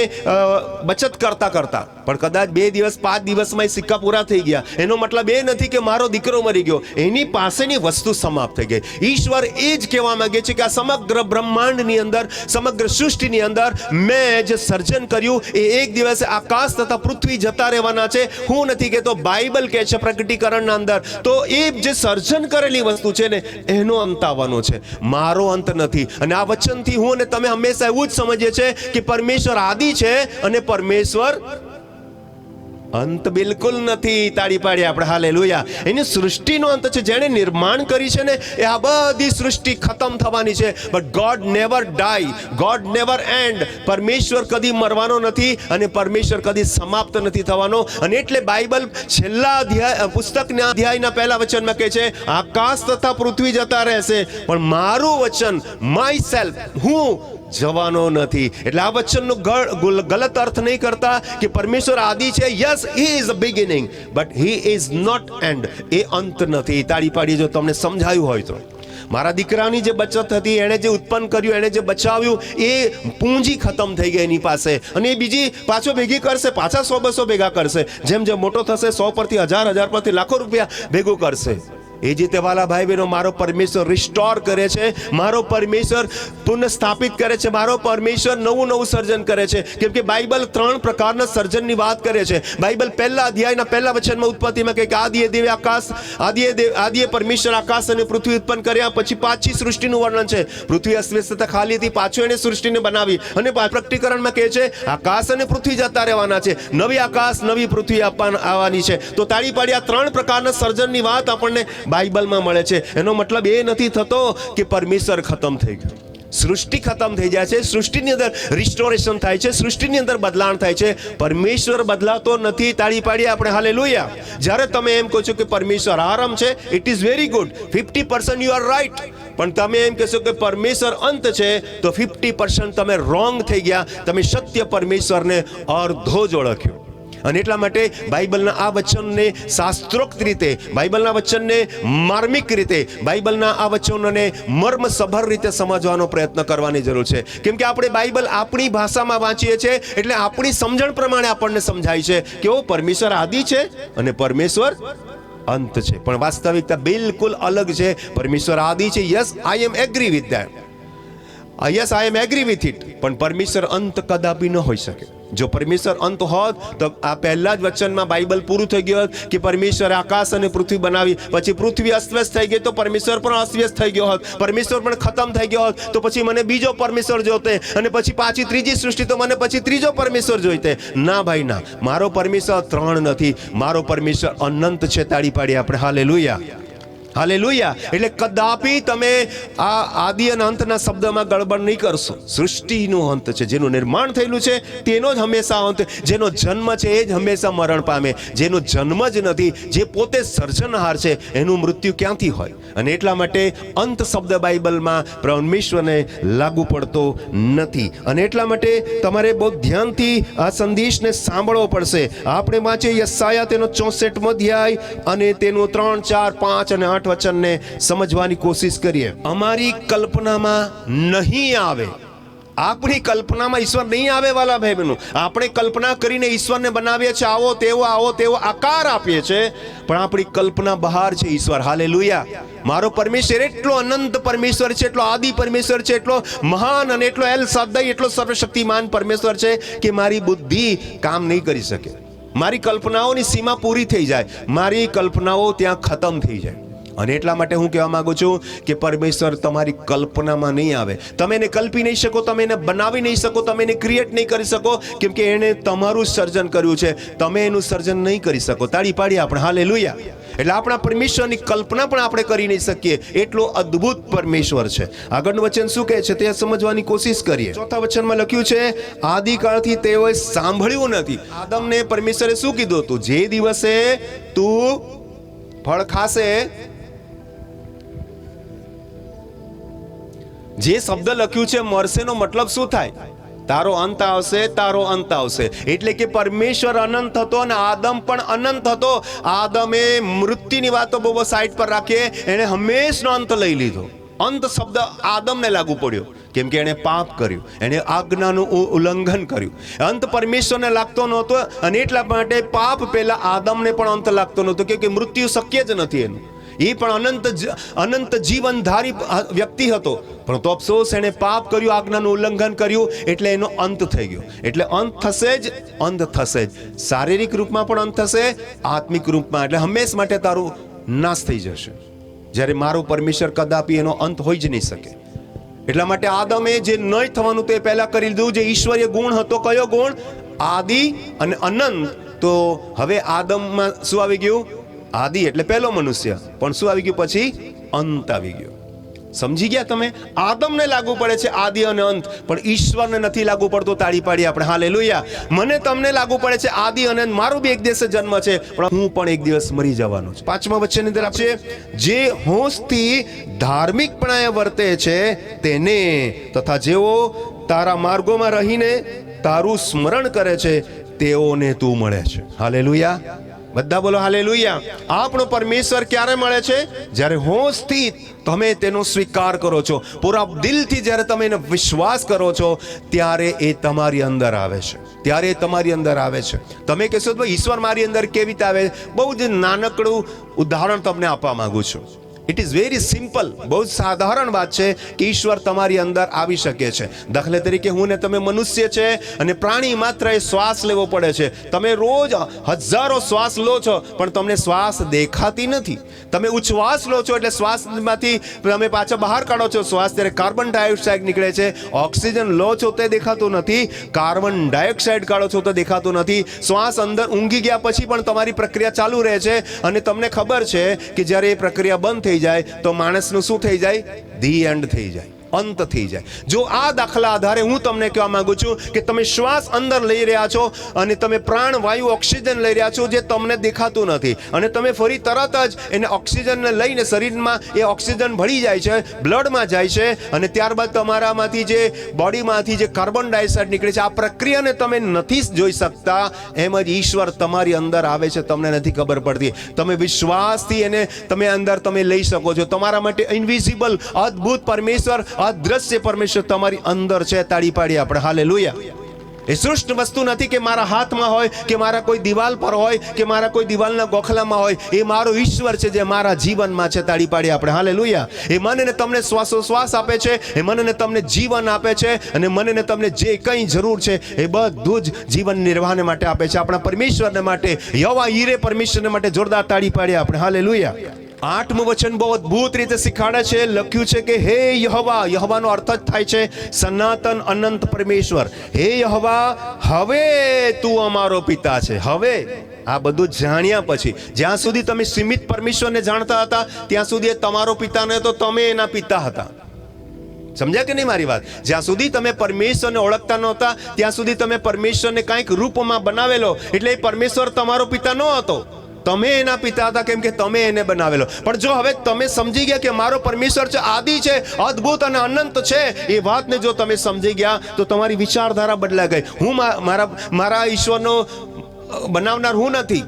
બચત કરતા પણ કદાચ 2 દિવસ 5 દિવસમાં સિક્કા પૂરા થઈ ગયા. એનો મતલબ એ નથી કે મારો દીકરો મરી ગયો. એની પાસેની વસ્તુ સમાપ્ત થઈ ગઈ. ઈશ્વર એ જ કહેવા માંગે છે કે આ સમગ્ર બ્રહ્માંડની અંદર, સમગ્ર સૃષ્ટિની અંદર મેં જે સર્જન કર્યું એ એક દિવસે આકાશ તથા પૃથ્વી જતા રહેવાના છે. હું નથી કહેતો, બાઇબલ કહે છે પ્રકટીકરણના અંદર. તો એ જે સર્જન કરેલી વસ્તુ છે ને એનો એનો અંત આવવાનો છે, મારો અંત નથી. અને આ વચનથી હું અને તમે હંમેશા એવું જ સમજીએ છીએ કે પરમેશ્વર આદિ છે અને પરમેશ્વર અંત બિલકુલ નથી. તાળી પાડીએ આપણે હાલેલુયા. એની સૃષ્ટિનો અંત છે. જેણે નિર્માણ કરી છે ને એ આ બધી સૃષ્ટિ ખતમ થવાની છે, but God never die, God never end. પરમેશ્વર કદી મરવાનો નથી અને પરમેશ્વર કદી સમાપ્ત નથી થવાનો. અને એટલે બાઇબલ છેલ્લા અધ્યાય પુસ્તકના અધ્યાયના પહેલા વચનમાં કહે છે આકાશ તથા પૃથ્વી જતા રહેશે પણ મારું વચન માય સેલ્ફ હું જવાનો નથી. એટલે આ વચનનો ગલત અર્થ નહીં કરતા કે પરમેશ્વર આદિ છે. Yes, he is a beginning but he is not end. એ અંત નથી. તાળી પાડી જો તમને સમજાયું હોય તો. મારા દીકરાની જે બચત હતી, એણે જે ઉત્પન્ન કર્યું, એણે જે બચાવ્યું, એ પૂંજી ખતમ થઈ ગઈ એની પાસે, અને એ બીજી પાછો ભેગી કરશે, પાછા 100-200 ભેગા કરશે. જેમ જેમ મોટો થશે 100 પરથી 1000 પરથી લાખો રૂપિયા ભેગું કરશે. એ જ રીતે વાલા ભાઈ બહેનો, મારો પરમેશ્વર રિસ્ટોર કરે છે, મારો પરમેશ્વર પુનઃસ્થાપિત કરે છે, મારો પરમેશ્વર નવું નવું સર્જન કરે છે. કેમ કે બાઇબલ 3 પ્રકારના સર્જનની વાત કરે છે. બાઇબલ પહેલા અધ્યાયના પહેલા વચનમાં ઉત્પત્તિમાં કહે કે આદિએ પરમેશ્વર આકાશ અને પૃથ્વી ઉત્પન્ન કર્યા. પછી પાછી સૃષ્ટિનું વર્ણન છે. પૃથ્વી અસ્તવ્યસ્ત ખાલી હતી, પાછું એને સૃષ્ટિને બનાવી. અને પ્રકટીકરણમાં કહે છે આકાશ અને પૃથ્વી જતા રહેવાના છે, નવી આકાશ નવી પૃથ્વી આવવાની છે. તો તાળી પાડી આ 3 પ્રકારના સર્જનની વાત આપણને બાઇબલમાં મળે છે. એનો મતલબ એ નથી થતો કે પરમેશ્વર ખતમ થઈ ગયું. સૃષ્ટિ ખતમ થઈ જાય છે, સૃષ્ટિની અંદર રિસ્ટોરેશન થાય છે, સૃષ્ટિની અંદર બદલાણ થાય છે. પરમેશ્વર બદલાતો નથી. તાળી પાડીએ આપણે હાલેલુયા. જ્યારે તમે એમ કહો છો કે પરમેશ્વર આરામ છે, it is very good, 50% you are right. પણ તમે એમ કહેશો કે પરમેશ્વર અંત છે તો 50% તમે રોંગ થઈ ગયા. તમે સત્ય પરમેશ્વરને અર્ધો જ ઓળખ્યો. અને એટલા માટે બાઇબલના આ વચનને શાસ્ત્રોક્ત રીતે, બાઇબલના વચનને માર્મિક રીતે, બાઇબલના આ વચનોને મર્મસભર રીતે સમજવાનો પ્રયત્ન કરવાની જરૂર છે. કેમ કે આપણે બાઇબલ આપણી ભાષામાં વાંચીએ છીએ, એટલે આપણી સમજણ પ્રમાણે આપણને સમજાય છે કે ઓ પરમેશ્વર આદિ છે અને પરમેશ્વર અંત છે. પણ વાસ્તવિકતા બિલકુલ અલગ છે. પરમેશ્વર આદિ છે, yes I am agree with that, yes I am agree with it. પણ પરમેશ્વર અંત કદાપી ન હોઈ શકે. જો પરમેશ્વર અંત હોત તો આ પહેલા જ વચનમાં બાઇબલ પૂરું થઈ ગયું હોત કે પરમેશ્વરે આકાશ અને પૃથ્વી બનાવી. પછી પૃથ્વી અસ્તવ્યસ્ત થઈ ગઈ તો પરમેશ્વર પણ અસ્તવ્યસ્ત થઈ ગયો હોત, પરમેશ્વર પણ ખતમ થઈ ગયો હોત. તો પછી મને બીજો પરમેશ્વર જોતે, અને પછી પાછી ત્રીજી સૃષ્ટિ તો મને પછી ત્રીજો પરમેશ્વર જોઈતે. ના ભાઈ ના, મારો પરમેશ્વર 3 નથી, મારો પરમેશ્વર અનંત છે. તાળી પાડી આપણે હાલેલુયા. હાલેલુયા. એટલે કદાપી તમે આ આદિ અને અંતના શબ્દમાં ગડબડ નહીં કરશો. સૃષ્ટિનો અંત છે, જેનું નિર્માણ થયેલું છે તેનો જ હંમેશા અંત. જેનો જન્મ છે એ જ હંમેશા મરણ પામે. જેનો જન્મ જ નથી, જે પોતે સર્જનહાર છે, એનું મૃત્યુ ક્યાંથી હોય? અને એટલા માટે અંત શબ્દ બાઇબલમાં પરમેશ્વરને લાગુ પડતો નથી. અને એટલા માટે તમારે બહુ ધ્યાનથી આ સંદેશને સાંભળવો પડશે. આપણે વાંચીએ યશાયા તેનો 64મો અધ્યાય અને તેનું 3, 4, 5 અને 8 વચનને સમજવાની કોશિશ કરીએ. અમારી કલ્પનામાં નહીં આવે, આપણી કલ્પનામાં ઈશ્વર નહીં આવે વાલા ભાઈ બહેનો. આપણે કલ્પના કરીને ઈશ્વરને બનાવીએ છીએ, આવો તેવો આકાર આપીએ છીએ, પણ આપણી કલ્પના બહાર છે ઈશ્વર. હાલેલુયા. મારો પરમેશ્વર એટલો અનંત પરમેશ્વર છે, એટલો આદિ પરમેશ્વર છે, એટલો મહાન અને એટલો એલ શાદ્દાઈ, એટલો સર્વશક્તિમાન પરમેશ્વર છે કે મારી બુદ્ધિ કામ નહીં કરી શકે. મારી કલ્પનાઓની સીમા પૂરી થઈ જાય, મારી કલ્પનાઓ ત્યાં ખતમ થઈ જાય. અને એટલા માટે હું કહેવા માંગુ છું કે પરમેશ્વર તમારી કલ્પનામાં નહીં આવે. તમે એને કલ્પી નહીં શકો, તમે એને બનાવી નહીં શકો, તમે એને ક્રિએટ નહીં કરી શકો, કેમ કે એણે તમારું સર્જન કર્યું છે. તમે એનું સર્જન નહીં કરી શકો. તાળી પાડીએ આપણે હાલેલુયા. એટલે આપણા પરમેશ્વરની કલ્પના પણ આપણે કરી નહીં શકીએ, એટલો અદ્ભુત પરમેશ્વર છે. આગળનું વચન શું કહે છે તે સમજવાની કોશિશ કરીએ. 4થા વચનમાં લખ્યું છે આદિકાળથી તેઓએ સાંભળ્યું નથી. આદમને પરમેશ્વરે શું કીધું હતું? જે દિવસે તું ફળ ખાશે, જે શબ્દ લખ્યું છે મરશેનો મતલબ શું થાય? તારો અંત આવશે, તારો અંત આવશે. એટલે કે પરમેશ્વર અનંત હતો અને આદમ પણ અનંત હતો. આદમે મૃત્યુની વાતો બહુ સાઈડ પર રાખીએ, એણે હંમેશનો અંત લઈ લીધો. અંત શબ્દ આદમને લાગુ પડ્યો, કેમ કે એણે પાપ કર્યું, એણે આજ્ઞાનું ઉલ્લંઘન કર્યું. અંત પરમેશ્વરને લાગતો નહોતો, અને એટલા માટે પાપ પહેલા આદમને પણ અંત લાગતો નહોતો, કેમ કે મૃત્યુ શક્ય જ નથી એનું. એ પણ અનંત જીવનધારી વ્યક્તિ હતો, પણ તો અફસોસ એણે પાપ કર્યું, આજ્ઞાનું ઉલ્લંઘન કર્યું, એટલે એનો અંત થઈ ગયો. એટલે અંત થશે જ, અંત થશે જ. શારીરિક રૂપમાં પણ અંત થશે, આત્મિક રૂપમાં. એટલે હંમેશ માટે તારું નાશ થઈ જશે. જ્યારે મારો પરમેશ્વર કદાપી એનો અંત હોઈ જ નહીં શકે. એટલા માટે આદમે જે નહીં થવાનું તે પહેલા કરી લીધું. જે ઈશ્વરીય ગુણ હતો, કયો ગુણ? આદિ અને અનંત. તો હવે આદમમાં શું આવી ગયું? આદિ એટલે પહેલો મનુષ્ય, પણ શું આવી ગયું પછી? અંત આવી ગયો. સમજી ગયા તમે? આદમને લાગુ પડે છે આદિ અને અંત, પણ ઈશ્વરને નથી લાગુ પડતો. તાળી પાડી આપણે હાલેલુયા. મને તમને લાગુ પડે છે આદિ અને અંત. મારો બી એક દિવસે જન્મ છે, પણ હું પણ એક દિવસ મરી જવાનો છું. 5મા વચનની અંદર આપણે જે હોશથી ધાર્મિકપણાએ વર્તે છે તેને, તથા જેઓ તારા માર્ગોમાં રહીને તારું સ્મરણ કરે છે તેઓને તું મળે છે. હાલેલુયા. બધા બોલો હાલેલુયા. આપણો પરમેશ્વર ક્યારે મળે છે? જ્યારે હોશથી તમે તેનો સ્વીકાર કરો છો, પૂરા દિલથી જ્યારે તમે એનો વિશ્વાસ કરો છો, ત્યારે એ તમારી અંદર આવે છે. ત્યારે એ તમારી અંદર આવે છે. તમે કહેશો ભાઈ ઈશ્વર મારી અંદર કેવી રીતે આવે? બહુ જ નાનકડું ઉદાહરણ તમને આપવા માંગુ છું. It is very simple. બહુ જ સાધારણ વાત છે કે ઈશ્વર તમારી અંદર આવી શકે છે. દાખલા તરીકે હું ને તમે મનુષ્ય છે અને પ્રાણી માત્ર એ શ્વાસ લેવો પડે છે. તમે રોજ હજારો શ્વાસ લો છો, પણ તમને શ્વાસ દેખાતી નથી. તમે ઉચ્છ્વાસ લો છો એટલે શ્વાસમાંથી તમે પાછા બહાર કાઢો છો શ્વાસ, ત્યારે કાર્બન ડાયોક્સાઇડ નીકળે છે. ઓક્સિજન લો છો તે દેખાતું નથી, કાર્બન ડાયોક્સાઇડ કાઢો છો તો દેખાતું નથી. શ્વાસ અંદર ઊંઘી ગયા પછી પણ તમારી પ્રક્રિયા ચાલુ રહે છે, અને તમને ખબર છે કે જ્યારે એ પ્રક્રિયા બંધ થઈ જાય તો માણસનું શું થઈ જાય? ધી એન્ડ થઈ જાય, અંત થઈ જાય. જો આ દાખલા આધારે હું તમને કહેવા માંગુ છું કે તમે શ્વાસ અંદર લઈ રહ્યા છો અને તમે પ્રાણવાયુ ઓક્સિજન લઈ રહ્યા છો જે તમને દેખાતું નથી, અને તમે ફરી તરત જ એને ઓક્સિજનને લઈને શરીરમાં એ ઓક્સિજન ભળી જાય છે, બ્લડમાં જાય છે, અને ત્યારબાદ તમારામાંથી જે બોડીમાંથી જે કાર્બન ડાયોક્સાઇડ નીકળે છે, આ પ્રક્રિયાને તમે નથી જોઈ શકતા. એમ જ ઈશ્વર તમારી અંદર આવે છે, તમને નથી ખબર પડતી. તમે વિશ્વાસથી એને તમે અંદર તમે લઈ શકો છો. તમારા માટે ઇનવિઝિબલ અદ્ભુત પરમેશ્વર, અદ્રશ્ય પરમેશ્વર તમારી અંદર છે. તાળી પાડી આપણે હાલેલુયા. એ સૃષ્ટ વસ્તુ નથી કે મારા હાથમાં હોય, કે મારા કોઈ દિવાલ પર હોય, કે મારા કોઈ દિવાલના ગોખલામાં હોય. એ મારો ઈશ્વર છે જે મારા જીવનમાં છે. તાળી પાડી આપણે હાલેલુયા. એ મને ને તમને શ્વાસોશ્વાસ આપે છે, એ મને ને તમને જીવન આપે છે, અને મને ને તમને જે કંઈ જરૂર છે એ બધું જ જીવન નિર્વાહને માટે આપે છે. આપણા પરમેશ્વરને માટે, યહોવા યીરે પરમેશ્વરને માટે જોરદાર તાળી પાડી આપણે હાલેલુયા. 8મું વચન બહુ અદ્ભુત રીતે શીખવાડે છે. લખ્યું છે કે હે યહોવા. યહોવાનો અર્થ જ થાય છે સનાતન અનંત પરમેશ્વર. હે યહોવા, હવે તું અમારો પિતા છે. હવે આ બધું જાણ્યા પછી, જ્યાં સુધી તમે સીમિત પરમેશ્વરને જાણતા હતા ત્યાં સુધી એ તમારો પિતા ન હતો, તમે એના પિતા હતા. સમજ્યા કે નહીં મારી વાત? જ્યાં સુધી તમે પરમેશ્વરને ઓળખતા નહોતા ત્યાં સુધી તમે પરમેશ્વરને કાંઈક રૂપમાં બનાવેલો, એટલે એ પરમેશ્વર તમારો પિતા ન હતો, તમે એના પિતા હતા, કેમ કે તમે એને બનાવેલો. પણ જો હવે તમે સમજી ગયા કે મારો પરમેશ્વર છે, આદિ છે, અદ્ભુત અને અનંત છે, એ વાતને જો તમે સમજી ગયા તો તમારી વિચારધારા બદલાઈ ગઈ. હું મારા ઈશ્વરનો બનાવનાર હું નથી,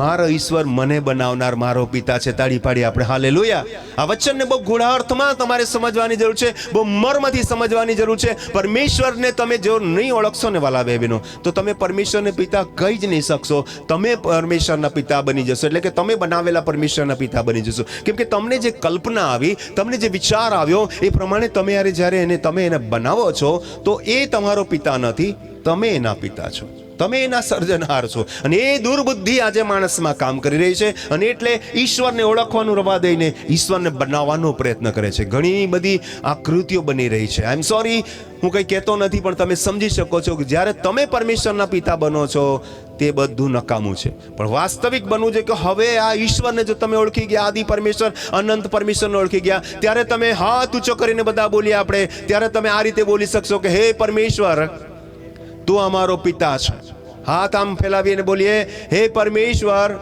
મારો ઈશ્વર મને બનાવનાર મારો પિતા છે. તાળી પાડી આપણે હાલેલુયા. આ વચનને બહુ ગૂઢાર્થમાં તમારે સમજવાની જરૂર છે, બહુ મર્મથી સમજવાની જરૂર છે. પરમેશ્વરને તમે જો નહીં ઓળખશો ને વાલા બહેનો, તો તમે પરમેશ્વરને પિતા કહી જ નહીં શકશો. તમે પરમેશ્વરના પિતા બની જશો, એટલે કે તમે બનાવેલા પરમેશ્વરના પિતા બની જશો. કેમ કે તમને જે કલ્પના આવી, તમને જે વિચાર આવ્યો, એ પ્રમાણે તમે જ્યારે તમે એને બનાવો છો તો એ તમારો પિતા નથી, તમે એના પિતા છો, તમે એના સર્જનહાર છો. અને એ દુર્બુદ્ધિ આજે માણસમાં કામ કરી રહી છે, અને એટલે ઈશ્વરને ઓળખવાનું રવા દઈને ઈશ્વરને બનાવવાનો પ્રયત્ન કરે છે. ઘણી બધી આકૃતિઓ બની રહી છે. આઈ એમ સોરી, હું કંઈ કહેતો નથી, પણ તમે સમજી શકો છો કે જ્યારે તમે પરમેશ્વરના પિતા બનો છો તે બધું નકામું છે. પણ વાસ્તવિક બનવું છે કે હવે આ ઈશ્વરને જો તમે ઓળખી ગયા, આદિ પરમેશ્વર, અનંત પરમેશ્વરને ઓળખી ગયા, ત્યારે તમે હાથ ઊંચો કરીને બધા બોલીએ આપણે, ત્યારે તમે આ રીતે બોલી શકશો કે હે પરમેશ્વર, તું અમારો પિતા છે. હાથ આમ ફેલાવીને બોલીએ, હે પરમેશ્વર,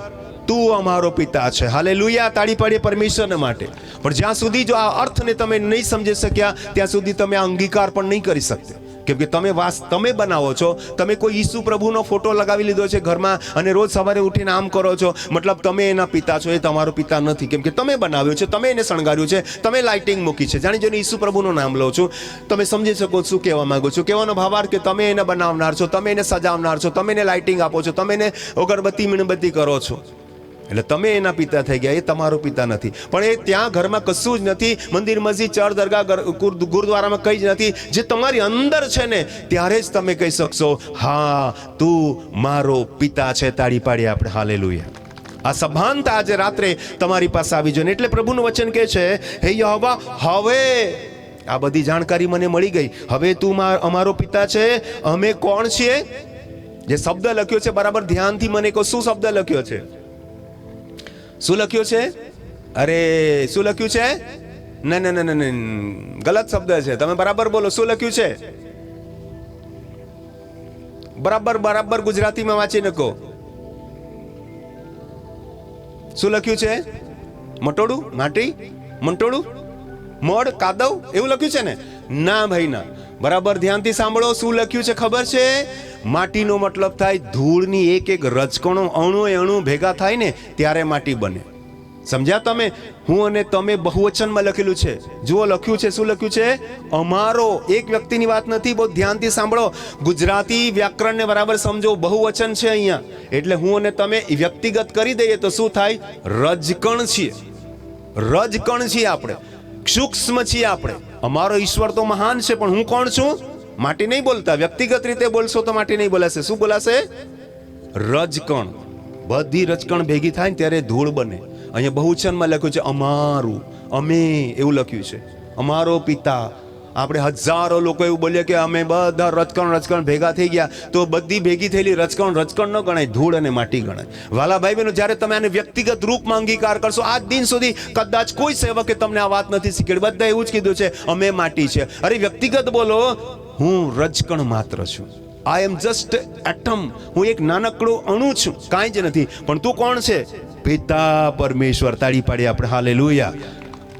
તું અમારો પિતા છે. હાલેલુયા. તાળી પાડીએ પરમેશ્વરને માટે. પણ જ્યાં સુધી જો આ અર્થને તમે નહીં સમજી શક્યા ત્યાં સુધી તમે આ અંગીકાર પણ નહીં કરી શકતા. કેમ કે તમે બનાવો છો. તમે કોઈ ઈસુ પ્રભુનો ફોટો લગાવી લીધો છે ઘરમાં અને રોજ સવારે ઉઠીને આમ કરો છો, મતલબ તમે એના પિતા છો. એ તમારો પિતા નથી, કેમ કે તમે બનાવ્યો છે, તમે એને શણગાર્યું છે, તમે લાઇટિંગ મૂકી છે. જાણી જોઈને ઈસુ પ્રભુનું નામ લો છું, તમે સમજી શકો શું કહેવા માંગુ છું. કહેવાનો ભાવાર્થ કે તમે એને બનાવનાર છો, તમે એને સજાવનાર છો, તમે એને લાઇટિંગ આપો છો, તમે એને અગરબત્તી મીણબત્તી કરો છો, એટલે તમે એના પિતા થઈ ગયા. એ તમારો પિતા નથી. પણ એ ત્યાં ઘરમાં કશું જ નથી, મંદિર, મસ્જિદ, ચર્ચ, દરગાહ, ગુરુદ્વારામાં કંઈ જ નથી. જે તમારી અંદર છે ને, ત્યારે જ તમે કહી શકશો, હા, તું મારો પિતા છે. તાળી પાડીએ આપણે હાલેલુયા. આ સભાનતા આજે રાત્રે તમારી પાસે આવી જોઈએ. એટલે પ્રભુનું વચન કહે છે, હે યહોવા, હવે આ બધી જાણકારી મને મળી ગઈ. હવે તું અમારો પિતા છે, અમે કોણ છીએ? જે શબ્દ લખ્યો છે બરાબર ધ્યાનથી મને કહો, શું શબ્દ લખ્યો છે? શું લખ્યું છે? અરે શું લખ્યું છે? ના, ગલત શબ્દ છે. તમે બરાબર બોલો, શું લખ્યું છે? બરાબર ગુજરાતીમાં વાંચીને કહો, શું લખ્યું છે? મટોડું, માટી, મંટોડું, મળ, કાદવ, એવું લખ્યું છે ને? ના ભાઈ ના, બરાબર ધ્યાનથી સાંભળો. શું લખ્યું છે ખબર છે? માટીનો મતલબ થાય ધૂળની એક એક રજકણો, અણુ ભેગા થાય ને ત્યારે માટી બને. સમજ્યા તમે? હું અને તમે બહુવચનમાં લખેલું છે. જુઓ લખ્યું છે, શું લખ્યું છે? અમારો. એક વ્યક્તિની વાત નથી, બહુ ધ્યાનથી સાંભળો. ગુજરાતી વ્યાકરણને બરાબર સમજો. બહુવચન છે અહીંયા, એટલે હું અને તમે વ્યક્તિગત કરી દઈએ તો શું થાય? રજકણ છીએ. રજકણ છીએ આપણે, સૂક્ષ્મ છીએ આપણે. અમારો ઈશ્વર તો મહાન છે, પણ હું કોણ છું? માટી નહીં બોલતા. વ્યક્તિગત રીતે બોલશો તો માટી નહીં બોલાશે. શું બોલાશે? રજકણ. બધી રજકણ ભેગી થાય ને ત્યારે ધૂળ બને. અહીંયા બહુવચનમાં લખ્યું છે અમારું, અમે, એવું લખ્યું છે. અમારો પિતા. આપણે હજારો લોકો એવું બોલીએ કે અમે બધા રજકણ ભેગા થઈ ગયા, તો બધી ભેગી થયેલી રજકણ ન ગણાય, ધૂળ અને માટી ગણાય. વાલા ભાઈ બહેનો, જ્યારે તમે આને વ્યક્તિગત રૂપમાં અંગીકાર કરશો, આજ દિન સુધી કદાચ કોઈ સેવકે તમને આ વાત નથી શીખવાડી. બધા એવું જ કીધું છે, અમે માટી છે. અરે વ્યક્તિગત બોલો, હું રજકણ માત્ર છું. I M just atom. હું એક નાનકડો અણુ છું, કાંઈ જ નથી. પણ તું કોણ છે? પિતા પરમેશ્વર. તાળી પાડી આપણે હાલેલુયા.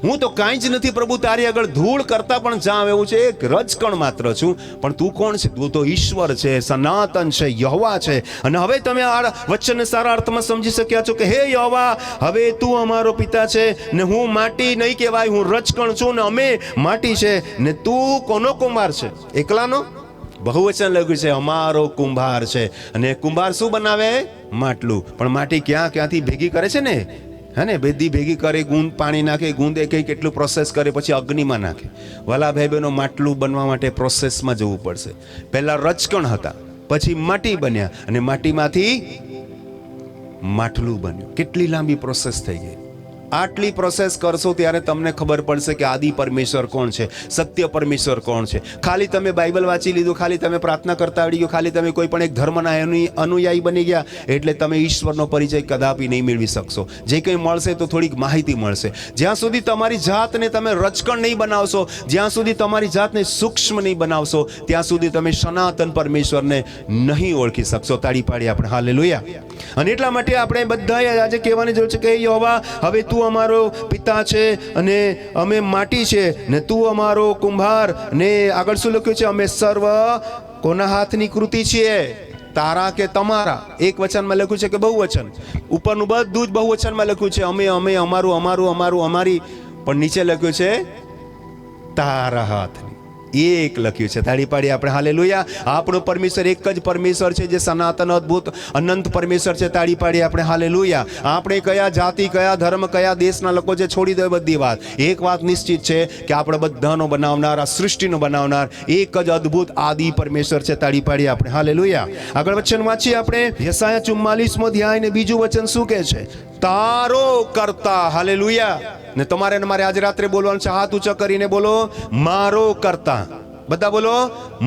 હું તો કાંઈ જ નથી પ્રભુ, તારી આગળ ધૂળ કરતા પણ જાવ એવું છે. એક રજકણ માત્ર છું. પણ તું કોણ છે? તું તો ઈશ્વર છે, સનાતન છે, યહોવા છે. અને હવે તમે આ વચનને સારા અર્થમાં સમજી શક્યા છો કે હે યહોવા, હવે તું અમારો પિતા છે ને હું માટી નહીં કહેવાય, હું રજકણ છું ને અમે માટી છે. ને તું કોનો કુંભાર છે? એકલાનો? બહુવચન લખ્યું છે, અમારો કુંભાર છે. અને કુંભાર શું બનાવે? માટલું. પણ માટી ક્યાંથી ભેગી કરે છે ને, હે ને? બધી ભેગી કરે, ગુંદ પાણી નાખે, ગુંદે કઈ કેટલું પ્રોસેસ કરે, પછી અગ્નિમાં નાખે. વાલા ભાઈ બહેનો, માટલું બનવા માટે પ્રોસેસમાં જવું પડશે. પહેલા રજકણ હતા, પછી માટી બન્યા, અને માટીમાંથી માટલું બન્યું. કેટલી લાંબી પ્રોસેસ થઈ ગઈ. આટલી પ્રોસેસ કરશો ત્યારે તમને ખબર પડશે કે આદિ પરમેશ્વર કોણ છે, સત્ય પરમેશ્વર કોણ છે. ખાલી તમે બાઇબલ વાંચી લીધું, ખાલી તમે પ્રાર્થના કરતા આવડી ગયું, ખાલી તમે કોઈ પણ એક ધર્મના અનુયાયી બની ગયા એટલે તમે ઈશ્વરનો પરિચય કદાપી નહીં મેળવી શકશો. જે કંઈ મળશે તો થોડીક માહિતી મળશે. જ્યાં સુધી તમારી જાતને તમે રજકણ નહીં બનાવશો, જ્યાં સુધી તમારી જાતને સૂક્ષ્મ નહીં બનાવશો, ત્યાં સુધી તમે સનાતન પરમેશ્વરને નહીં ઓળખી શકશો. તાળી પાડી આપણે હાલેલુયા. અને એટલા માટે આપણે બધાએ આજે કહેવાની જરૂર છે કે યહોવા, હવે તું અમારો પિતા છે અને અમે માટી છે, ને તું અમારો કુંભાર. ને આગળ શું લખ્યું છે? અમે સર્વ કોના હાથની કૃતિ છીએ? તારા કે તમારા? એક વચનમાં લખ્યું છે કે બહુવચન? ઉપરનું બધું જ બહુવચનમાં લખ્યું છે, અમે, અમારું, અમારી. પણ નીચે લખ્યું છે તારા હાથની. એક લખ્યું છે. તાળી પાડી આપણે હાલેલુયા. આપણો પરમેશ્વર એક જ પરમેશ્વર છે, જે સનાતન, અદ્ભુત, અનંત પરમેશ્વર છે. તાળી પાડી આપણે હાલેલુયા. આપણે કયા જાતિ, કયા ધર્મ, કયા દેશના લોકો છે છોડી દે બધી વાત. એક વાત નિશ્ચિત છે કે આપણે બધાનો બનાવનાર, આ સૃષ્ટિનો બનાવનાર એક જ અદ્ભુત આદિ પરમેશ્વર છે. તાળી પાડી આપણે હાલેલુયા. આગળ વચન વાંચીએ આપણે. યશાયા 44મો અધ્યાય ને બીજું વચન શું કહે છે? તારો કરતા. હાલેલુયા. ને તમારે ને મારે આજે રાત્રે બોલવાનું છે. હાથ ઊંચા કરીને બોલો, મારો કરતા. બધા બોલો,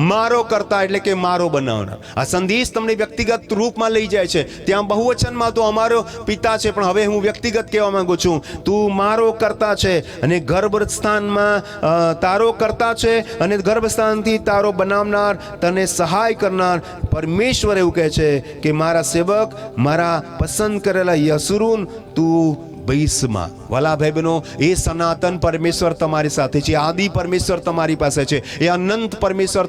મારો કરતા, એટલે કે મારો બનાવનાર. આ સંદેશ તમને વ્યક્તિગત રૂપમાં લઈ જાય છે. ત્યાં બહુવચનમાં તો અમારો પિતા છે, પણ હવે હું વ્યક્તિગત કહેવા માંગુ છું. તું મારો કરતા છે અને ગર્ભસ્થાનમાં તારો કરતા છે, અને ગર્ભસ્થાનથી તારો બનાવનાર, તને સહાય કરનાર પરમેશ્વર એવું કહે છે કે મારા સેવક, મારા પસંદ કરેલા યસુરૂન, તું ભીષ્મા. વાલા ભાઈ બહેનો, એ સનાતન પરમેશ્વર તમારી સાથે છે, આદિ પરમેશ્વર તમારી પાસે છે, એ અનંત પરમેશ્વર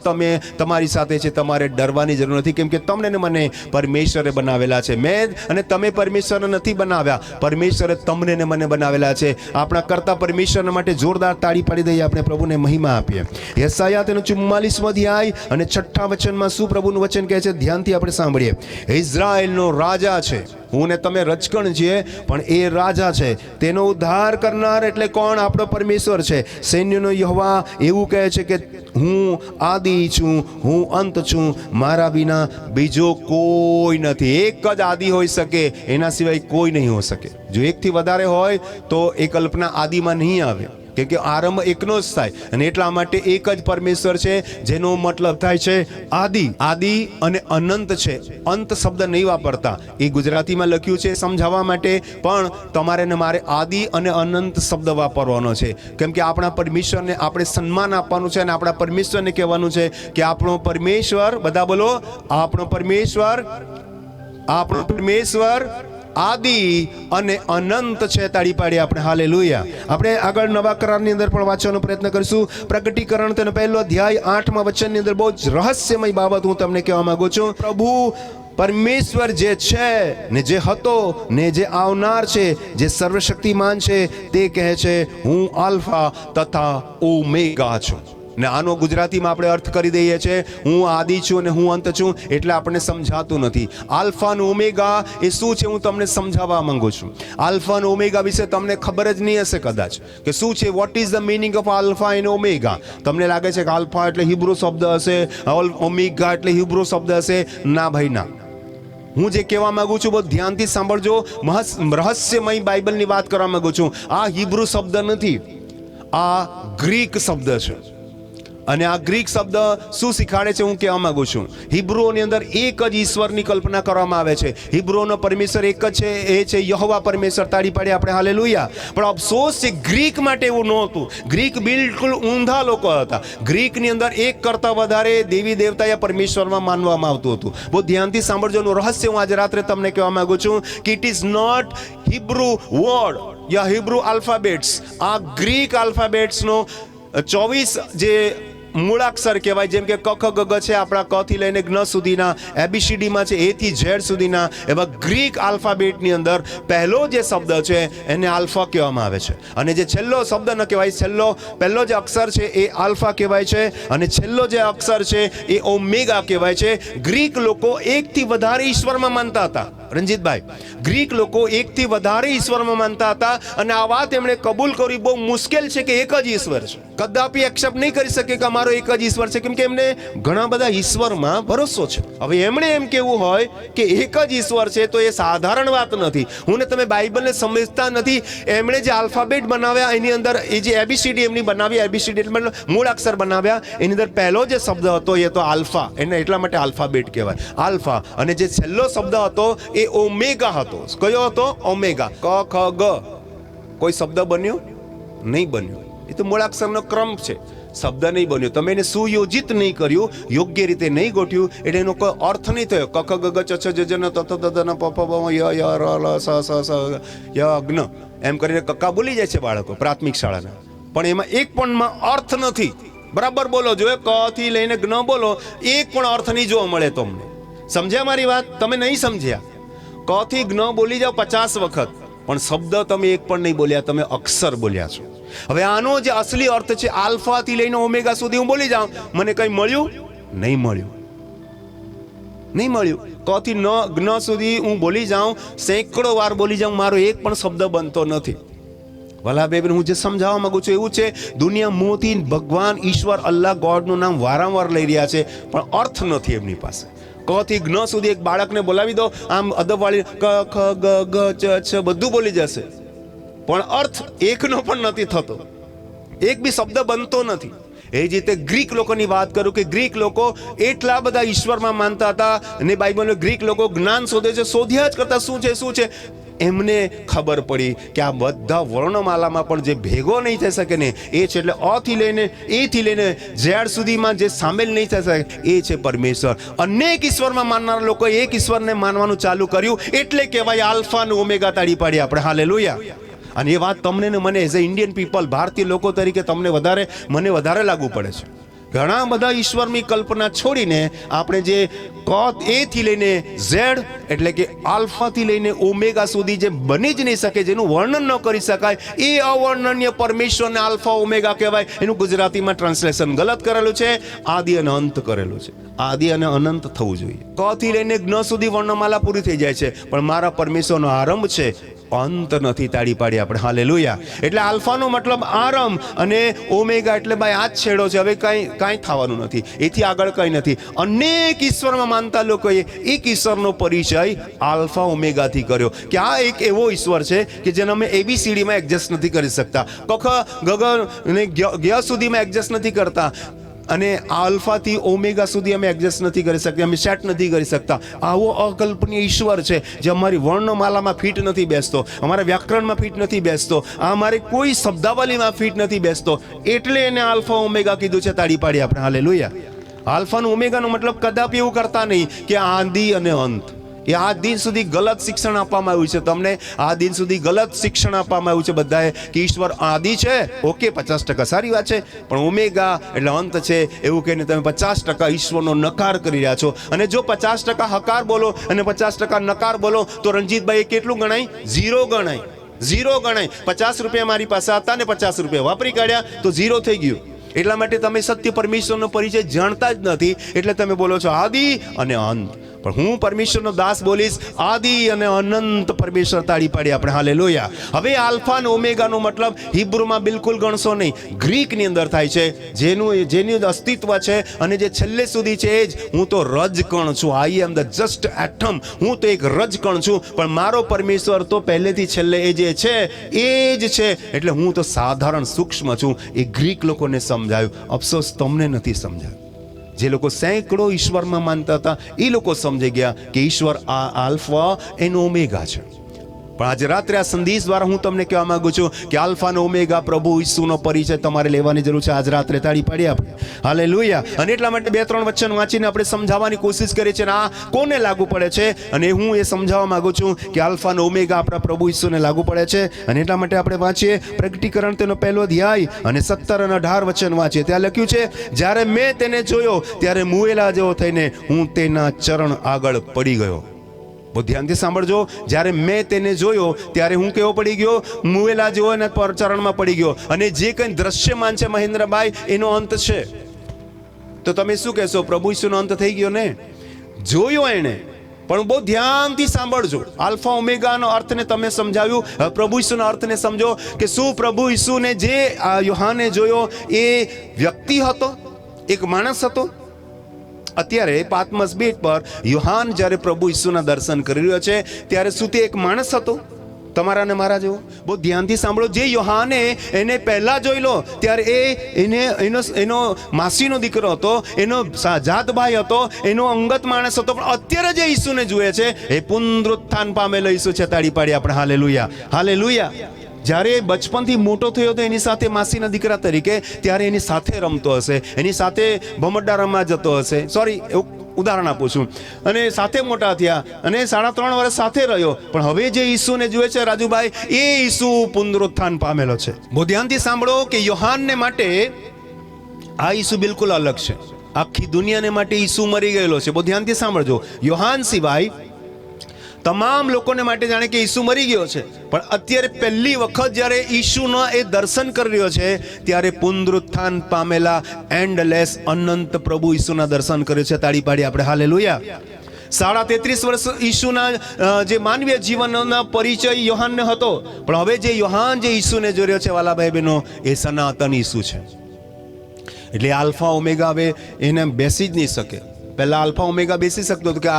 તમારી સાથે છે. તમારે ડરવાની જરૂર નથી, કેમ કે તમને ને મને પરમેશ્વરે બનાવેલા છે. મેં અને તમે પરમેશ્વર નથી બનાવ્યા, પરમેશ્વરે તમને ને મને બનાવેલા છે. આપણા કરતા પરમેશ્વર માટે જોરદાર તાળી પાડી દઈએ, આપણે પ્રભુને મહિમા આપીએ. યશાયા તેનો 44મો અધ્યાય અને 6 વચનમાં શું પ્રભુનું વચન કહે છે? ધ્યાનથી આપણે સાંભળીએ. ઇઝરાયલનો રાજા છે. હું ને તમે રજકણ છીએ, પણ એ રાજા છે. તેનો ઉદ્ધાર કરનાર એટલે કોણ? આપણો પરમેશ્વર છે. સૈન્યનો યહોવા એવું કહે છે કે હું આદિ છું, હું અંત છું, મારા વિના બીજો કોઈ નથી. એક જ આદિ હોઈ શકે, એના સિવાય કોઈ નહીં હોઈ શકે. જો એકથી વધારે હોય તો એ કલ્પના આદિમાં નહીં આવે, કેમ કે આરંભ એકનો જ થાય. અને એટલા માટે એક જ પરમેશ્વર છે, જેનો મતલબ થાય છે આદિ. આદિ અને અનંત છે. અંત શબ્દ નહીં વાપરતા, એ ગુજરાતીમાં લખ્યું છે સમજાવવા માટે, પણ તમારે ને મારે આદિ અને અનંત શબ્દ વાપરવાનો છે. કેમ કે આપણા પરમેશ્વરને આપણે સન્માન આપવાનું છે અને આપણા પરમેશ્વરને કહેવાનું છે કે આપણો પરમેશ્વર, બધા બોલો, આપણો પરમેશ્વર, આપણો પરમેશ્વર આદિ અને અનંત છે. તાળી પાડી આપણે હાલેલુયા. આપણે આગળ નવા કરારની અંદર પણ વાંચવાનો પ્રયત્ન કરીશું. પ્રગટીકરણ તેનો 1 અધ્યાય 8મા વચનની અંદર બહુ જ રહસ્યમય બાબત હું તમને કહેવા માંગુ છું. પ્રભુ પરમેશ્વર જે છે ને જે હતો ને જે આવનાર છે, જે સર્વશક્તિમાન છે, તે કહે છે હું આલ્ફા તથા ઓમેગા છું. ને આનો ગુજરાતીમાં આપણે અર્થ કરી દઈએ છીએ હું આદિ છું અને હું અંત છું. એટલે આપણને સમજાતું નથી. આલ્ફા અને ઓમેગા એ શું છે હું તમને સમજાવવા માંગુ છું. આલ્ફા અને ઓમેગા વિશે તમને ખબર જ નહીં હશે કદાચ કે શું છે. What is the meaning of alpha and omega? તમને લાગે છે કે આલ્ફા એટલે હિબ્રુ શબ્દ હશે, ઓમેગા એટલે હિબ્રુ શબ્દ હશે. ના ભાઈ ના. હું જે કહેવા માંગુ છું બહુ ધ્યાનથી સાંભળજો. રહસ્યમય બાઇબલની વાત કરવા માંગુ છું. આ હિબ્રુ શબ્દ નથી, આ ગ્રીક શબ્દ છે. અને આ ગ્રીક શબ્દ શું શીખાડે છે હું કહેવા માંગુ છું. હિબ્રુઓની અંદર એક જ ઈશ્વરની કલ્પના કરવામાં આવે છે. હિબ્રુઓનો પરમેશ્વર એક જ છે, એ છે યહોવા પરમેશ્વર. તાળી પાડી આપણે હાલેલુયા. પણ અફસોસ છે ગ્રીક માટે એવું નહોતું. ગ્રીક બિલકુલ ઊંધા લોકો હતા. ગ્રીકની અંદર એક કરતાં વધારે દેવી દેવતા યા પરમેશ્વરમાં માનવામાં આવતું હતું. બહુ ધ્યાનથી સાંભળજો. રહસ્ય હું આજે રાત્રે તમને કહેવા માંગુ છું કે it is not Hebrew word યા હિબ્રુ આલ્ફાબેટ્સ. આ ગ્રીક આલ્ફાબેટ્સનો 24 જે મૂળાક્ષર કહેવાય, જેમ કે ક ખ ગ ગ છે આપણા ક થી લઈને જ્ઞ સુધીના, એબીસીડીમાં છે એ થી ઝેડ સુધીના, એવા ગ્રીક આલ્ફાબેટની અંદર પહેલો જે શબ્દ છે એને આલ્ફા કહેવામાં આવે છે. અને જે છેલ્લો શબ્દ ન કહેવાય, પહેલો જે અક્ષર છે એ આલ્ફા કહેવાય છે અને છેલ્લો જે અક્ષર છે એ ઓમેગા કહેવાય છે. ગ્રીક લોકો એકથી વધારે ઈશ્વરમાં માનતા હતા. રંજીતભાઈ, ગ્રીક લોકો એકથી વધારે ઈશ્વરમાં માનતા હતા. અને આ વાત એમણે કબૂલ કરવી બહુ મુશ્કેલ છે કે એક જ ઈશ્વર છે. કદાપી એક્સેપ્ટ નહીં કરી શકે કે અમારો એક જ ઈશ્વર છે, કેમ કે એમને ઘણા બધા ઈશ્વરમાં ભરોસો છે. હવે એમણે એમ કેવું હોય કે એક જ ઈશ્વર છે તો એ સાધારણ વાત નથી. હું ને તમે બાઇબલને સમજતા નથી. એમણે જે આલ્ફાબેટ બનાવ્યા એની અંદર એ જે એબીસીડી એમની બનાવી, એબીસીડી એટલે મૂળ અક્ષર બનાવ્યા, એની અંદર પહેલો જે શબ્દ હતો એ તો આલ્ફા, એને એટલા માટે આલ્ફાબેટ કહેવાય, આલ્ફા. અને જે છેલ્લો શબ્દ હતો એ ઓમેગા હતો. કયો હતો? ઓમેગા. ક ખ ગ. કોઈ શબ્દ બન્યો નહીં? બન્યો. એ તો મૂળાક્ષરનો ક્રમ છે, શબ્દ નહીં બન્યો. તમે એને સુયોજિત નહીં કર્યું, યોગ્ય રીતે નહીં ગોઠ્યું, એટલે એનો કોઈ અર્થ નહીં થયો. ક ખ ગ ગ ચ છ જ જ ન ત થ દ ન પ પ બ ય ય ર લ સ સ ય જ્ઞ એમ કરીને કક્કા બોલી જાય છે બાળકો પ્રાથમિક શાળાના. પણ એમાં એક પણમાં અર્થ નથી. બરાબર બોલો. જો ક થી લઈને જ્ઞ બોલો, એક પણ અર્થ નહીં જોવા મળે તમને. સમજ્યા મારી વાત? તમે નહીં સમજ્યા. ક થી જ્ઞ બોલી જાઓ 50 વખત, પણ શબ્દ તમે એક પણ નહીં બોલ્યા, તમે અક્ષર બોલ્યા છો. હવે આનો જે અસલી અર્થ છે આલ્ફા થી લઈને ઓમેગા સુધી હું બોલી જાઉં, મને કંઈ મળ્યું? નહીં મળ્યું. નહીં મળ્યું. ક થી જ્ઞ સુધી હું બોલી જાઉં, સેંકડો વાર બોલી જાઉં, મારો એક પણ શબ્દ બનતો નથી. ભલા બેબી, હું જે સમજાવવા માંગુ છું એવું છે, દુનિયા મોથી ભગવાન ઈશ્વર અલ્લાહ ગોડનું નામ વારંવાર લઈ રહ્યા છે, પણ અર્થ નથી એમની પાસે. ક થી જ્ઞ સુધી એક બાળકને બોલાવી દો, આમ અદબવાળી ક ખ ગ ગ ચ છ બધું બોલી જશે, પણ અર્થ એકનો પણ નથી થતો. એક બી શબ્દ બનતો નથી. એ જ રીતે ગ્રીક લોકોની વાત કરું કે ગ્રીક લોકો એટલા બધા ઈશ્વરમાં માનતા હતા અને બાઇબલમાં ગ્રીક લોકો જ્ઞાન શોધે છે, શોધ્યા જ કરતા શું છે એમને ખબર પડી કે આ બધા વર્ણમાલામાં પણ જે ભેગો નહીં થઈ શકે ને એ છે, એટલે અ થી લઈને એ થી લઈને ઝેડ સુધીમાં જે સામેલ નહીં થઈ શકે એ છે પરમેશ્વર. અનેક ઈશ્વરમાં માનનારા લોકોએ એક ઈશ્વરને માનવાનું ચાલુ કર્યું, એટલે કહેવાય આલ્ફા અને ઓમેગા. તાળી પાડી આપણે હાલેલુયા. અને એ વાત તમને ને મને એઝ અ ઇન્ડિયન પીપલ, ભારતીય લોકો તરીકે તમને મને વધારે લાગુ પડે છે. ઘણા બધા ઈશ્વરની કલ્પના છોડીને આપણે જે એ થી લઈને ઝેડ એટલે કે આલ્ફાથી લઈને ઓમેગા સુધી જે બની જ નહીં શકે, જેનું વર્ણન ન કરી શકાય, એ અવર્ણનીય પરમેશ્વરને આલ્ફા ઓમેગા કહેવાય. એનું ગુજરાતીમાં ટ્રાન્સલેશન ગલત કરેલું છે, આદિ અને અંત કરેલું છે. આદિ અને અનંત થવું જોઈએ. ક થી લઈને જ્ઞ સુધી વર્ણમાલા પૂરી થઈ જાય છે, પણ મારા પરમેશ્વરનો આરંભ છે, અંત નથી. તાળી પાડી આપણે હાલેલુયા. એટલે આલ્ફાનો મતલબ આરંભ અને ઓમેગા એટલે ભાઈ આ જ છેડો છે, હવે કાંઈ થવાનું નથી, એથી આગળ કંઈ નથી. અનેક ઈશ્વરમાં માનતા લોકોએ એક ઈશ્વરનો પરિચય આલ્ફા ઓમેગાથી કર્યો કે આ એક એવો ઈશ્વર છે કે જેને અમે ABCDમાં એડજસ્ટ નથી કરી શકતા, કખ ગગ ને જ્ઞ સુધીમાં એડજસ્ટ નથી કરતા, અને આલ્ફાથી ઓમેગા સુધી અમે એડજસ્ટ નથી કરી શકતા, અમે સેટ નથી કરી શકતા. આવો અકલ્પનીય ઈશ્વર છે જે અમારી વર્ણમાલામાં ફિટ નથી બેસતો, અમારા વ્યાકરણમાં ફિટ નથી બેસતો, આ અમારી કોઈ શબ્દાવલીમાં ફિટ નથી બેસતો, એટલે એને આલ્ફા ઓમેગા કીધું છે. તાળી પાડી આપણે હાલેલુયા. આલ્ફાનો ઓમેગાનો મતલબ કદાપી એવું કરતા નહીં કે આદિ અને અંત. એ આ દિન સુધી ગલત શિક્ષણ આપવામાં આવ્યું છે તમને, આ દિન સુધી ગલત શિક્ષણ આપવામાં આવ્યું છે બધાએ કે ઈશ્વર આદિ છે, ઓકે 50% સારી વાત છે, પણ ઓમેગા એટલે અંત છે એવું કહીને તમે 50% ઈશ્વરનો નકાર કરી રહ્યા છો. અને જો 50% હકાર બોલો અને 50% નકાર બોલો તો રણજીતભાઈ એ કેટલું ગણાય? 0 ગણાય. 0 ગણાય. 50 રૂપિયા મારી પાસે હતા ને 50 રૂપિયા વાપરી કાઢ્યા તો 0 થઈ ગયું. એટલા માટે તમે સત્ય પરમેશ્વરનો પરિચય જાણતા જ નથી, એટલે તમે બોલો છો આદિ અને અંત. પણ હું પરમેશ્વરનો દાસ બોલીશ આદિ અને અનંત પરમેશ્વર. તાળી પાડી આપણે હાલેલુયા. હવે આલ્ફા અને ઓમેગાનો મતલબ હિબ્રુમાં બિલકુલ ગણશો નહીં, ગ્રીકની અંદર થાય છે, જેનું અસ્તિત્વ છે અને જે છેલ્લે સુધી છે એ જ હું તો રજકણ છું. I am the just atom. હું તો એક રજકણ છું, પણ મારો પરમેશ્વર તો પહેલેથી છેલ્લે એ જે છે એ જ છે, એટલે હું તો સાધારણ સૂક્ષ્મ છું. એ ગ્રીક લોકોને સમજાયું, અફસોસ તમને નથી સમજાયું. જે લોકો સેંકડો ઈશ્વરમાં માનતા હતા એ લોકો સમજી ગયા કે ઈશ્વર આ આલ્ફા એનો ઓમેગા છે. પણ આજે રાત્રે આ સંદેશ દ્વારા હું તમને કહેવા માંગુ છું કે આલ્ફા અને ઓમેગા પ્રભુ ઈસુનો પરિચય તમારે લેવાની જરૂર છે આજ રાત્રે. તાળી પાડી આપણે હાલેલુયા. અને એટલા માટે 2-3 વચન વાંચીને આપણે સમજાવવાની કોશિશ કરીએ છીએ, આ કોને લાગુ પડે છે, અને હું એ સમજાવવા માંગુ છું કે આલ્ફા અને ઓમેગા આપણા પ્રભુ ઈસુને લાગુ પડે છે. અને એટલા માટે આપણે વાંચીએ પ્રગટીકરણ તેનો 1લો અધ્યાય અને 17 અને 18 વચન વાંચીએ. ત્યાં લખ્યું છે, જ્યારે મેં તેને જોયો ત્યારે મુએલા જેવો થઈને હું તેના ચરણ આગળ પડી ગયો. બહુ ધ્યાનથી સાંભળજો. જ્યારે મેં તેને જોયો ત્યારે હું કેવો પડી ગયો? મુએલા જેવો એના પર ચરણમાં પડી ગયો. અને જે કંઈ દ્રશ્યમાન છે મહેન્દ્રભાઈ, એનો અંત છે. તો તમે શું કહેશો? પ્રભુ ઈસુનો અંત થઈ ગયો ને? જોયો એણે, પણ બહુ ધ્યાનથી સાંભળજો. આલ્ફા ઓમેગાનો અર્થને તમે સમજાવ્યું, પ્રભુ ઈસુના અર્થને સમજો કે શું પ્રભુ ઈસુને જે યોહાને જોયો એ વ્યક્તિ હતો, એક માણસ હતો? અત્યારે પાત્મસ બેટ પર યોહાન જ્યારે પ્રભુ ઈસુના દર્શન કરી રહ્યો છે ત્યારે શું તે એક માણસ હતો તમારા ને મારા જેવો? બહુ ધ્યાનથી સાંભળો. જે યોહાને એને પહેલા જોઈ લો ત્યારે એનો માસીનો દીકરો હતો, એનો જાતભાઈ હતો, એનો અંગત માણસ હતો, પણ અત્યારે જે ઈસુને જુએ છે એ પુનરુત્થાન પામેલો ઈસુ છે. તાળી પાડી આપણે હાલેલુયા. હાલેલુયા. જ્યારે બચપનથી મોટો થયો હતો એની સાથે માસીના દીકરા તરીકે, ત્યારે એની સાથે રમતો હશે, એની સાથે ભમરડા રમવા જતો હશે. સોરી, ઉદાહરણ આપું છું. અને સાથે મોટા થયા અને 3.5 વર્ષ સાથે રહ્યો, પણ હવે જે ઈસુને જુએ છે રાજુભાઈ, એ ઈસુ પુનરુત્થાન પામેલો છે. બહુ ધ્યાનથી સાંભળો કે યોહાનને માટે આ ઈસુ બિલકુલ અલગ છે. આખી દુનિયાને માટે ઈસુ મરી ગયેલો છે. બહુ ધ્યાનથી સાંભળજો. યોહાન સિવાય તમામ લોકોને માટે જાણે કે ઈસુ મરી ગયો છે, પણ અત્યારે પહેલી વખત જ્યારે ઈસુના એ દર્શન કરી રહ્યો છે ત્યારે પુનરુત્થાન પામેલા એન્ડલેસ અનંત પ્રભુ ઈસુના દર્શન કર્યો છે. તાળી પાડી આપણે હાલેલુયા. 33.5 વર્ષ ઈસુના જે માનવીય જીવનના પરિચય યોહાનને હતો, પણ હવે જે યોહાન જે ઈસુને જોઈ રહ્યો છે વાલા ભાઈ બહેનો, એ સનાતન ઈસુ છે. એટલે આલ્ફા ઓમેગા હવે એને બેસી જ નહીં શકે. પહેલા આલ્ફા ઓમેગા બેસી શકતો હતો કે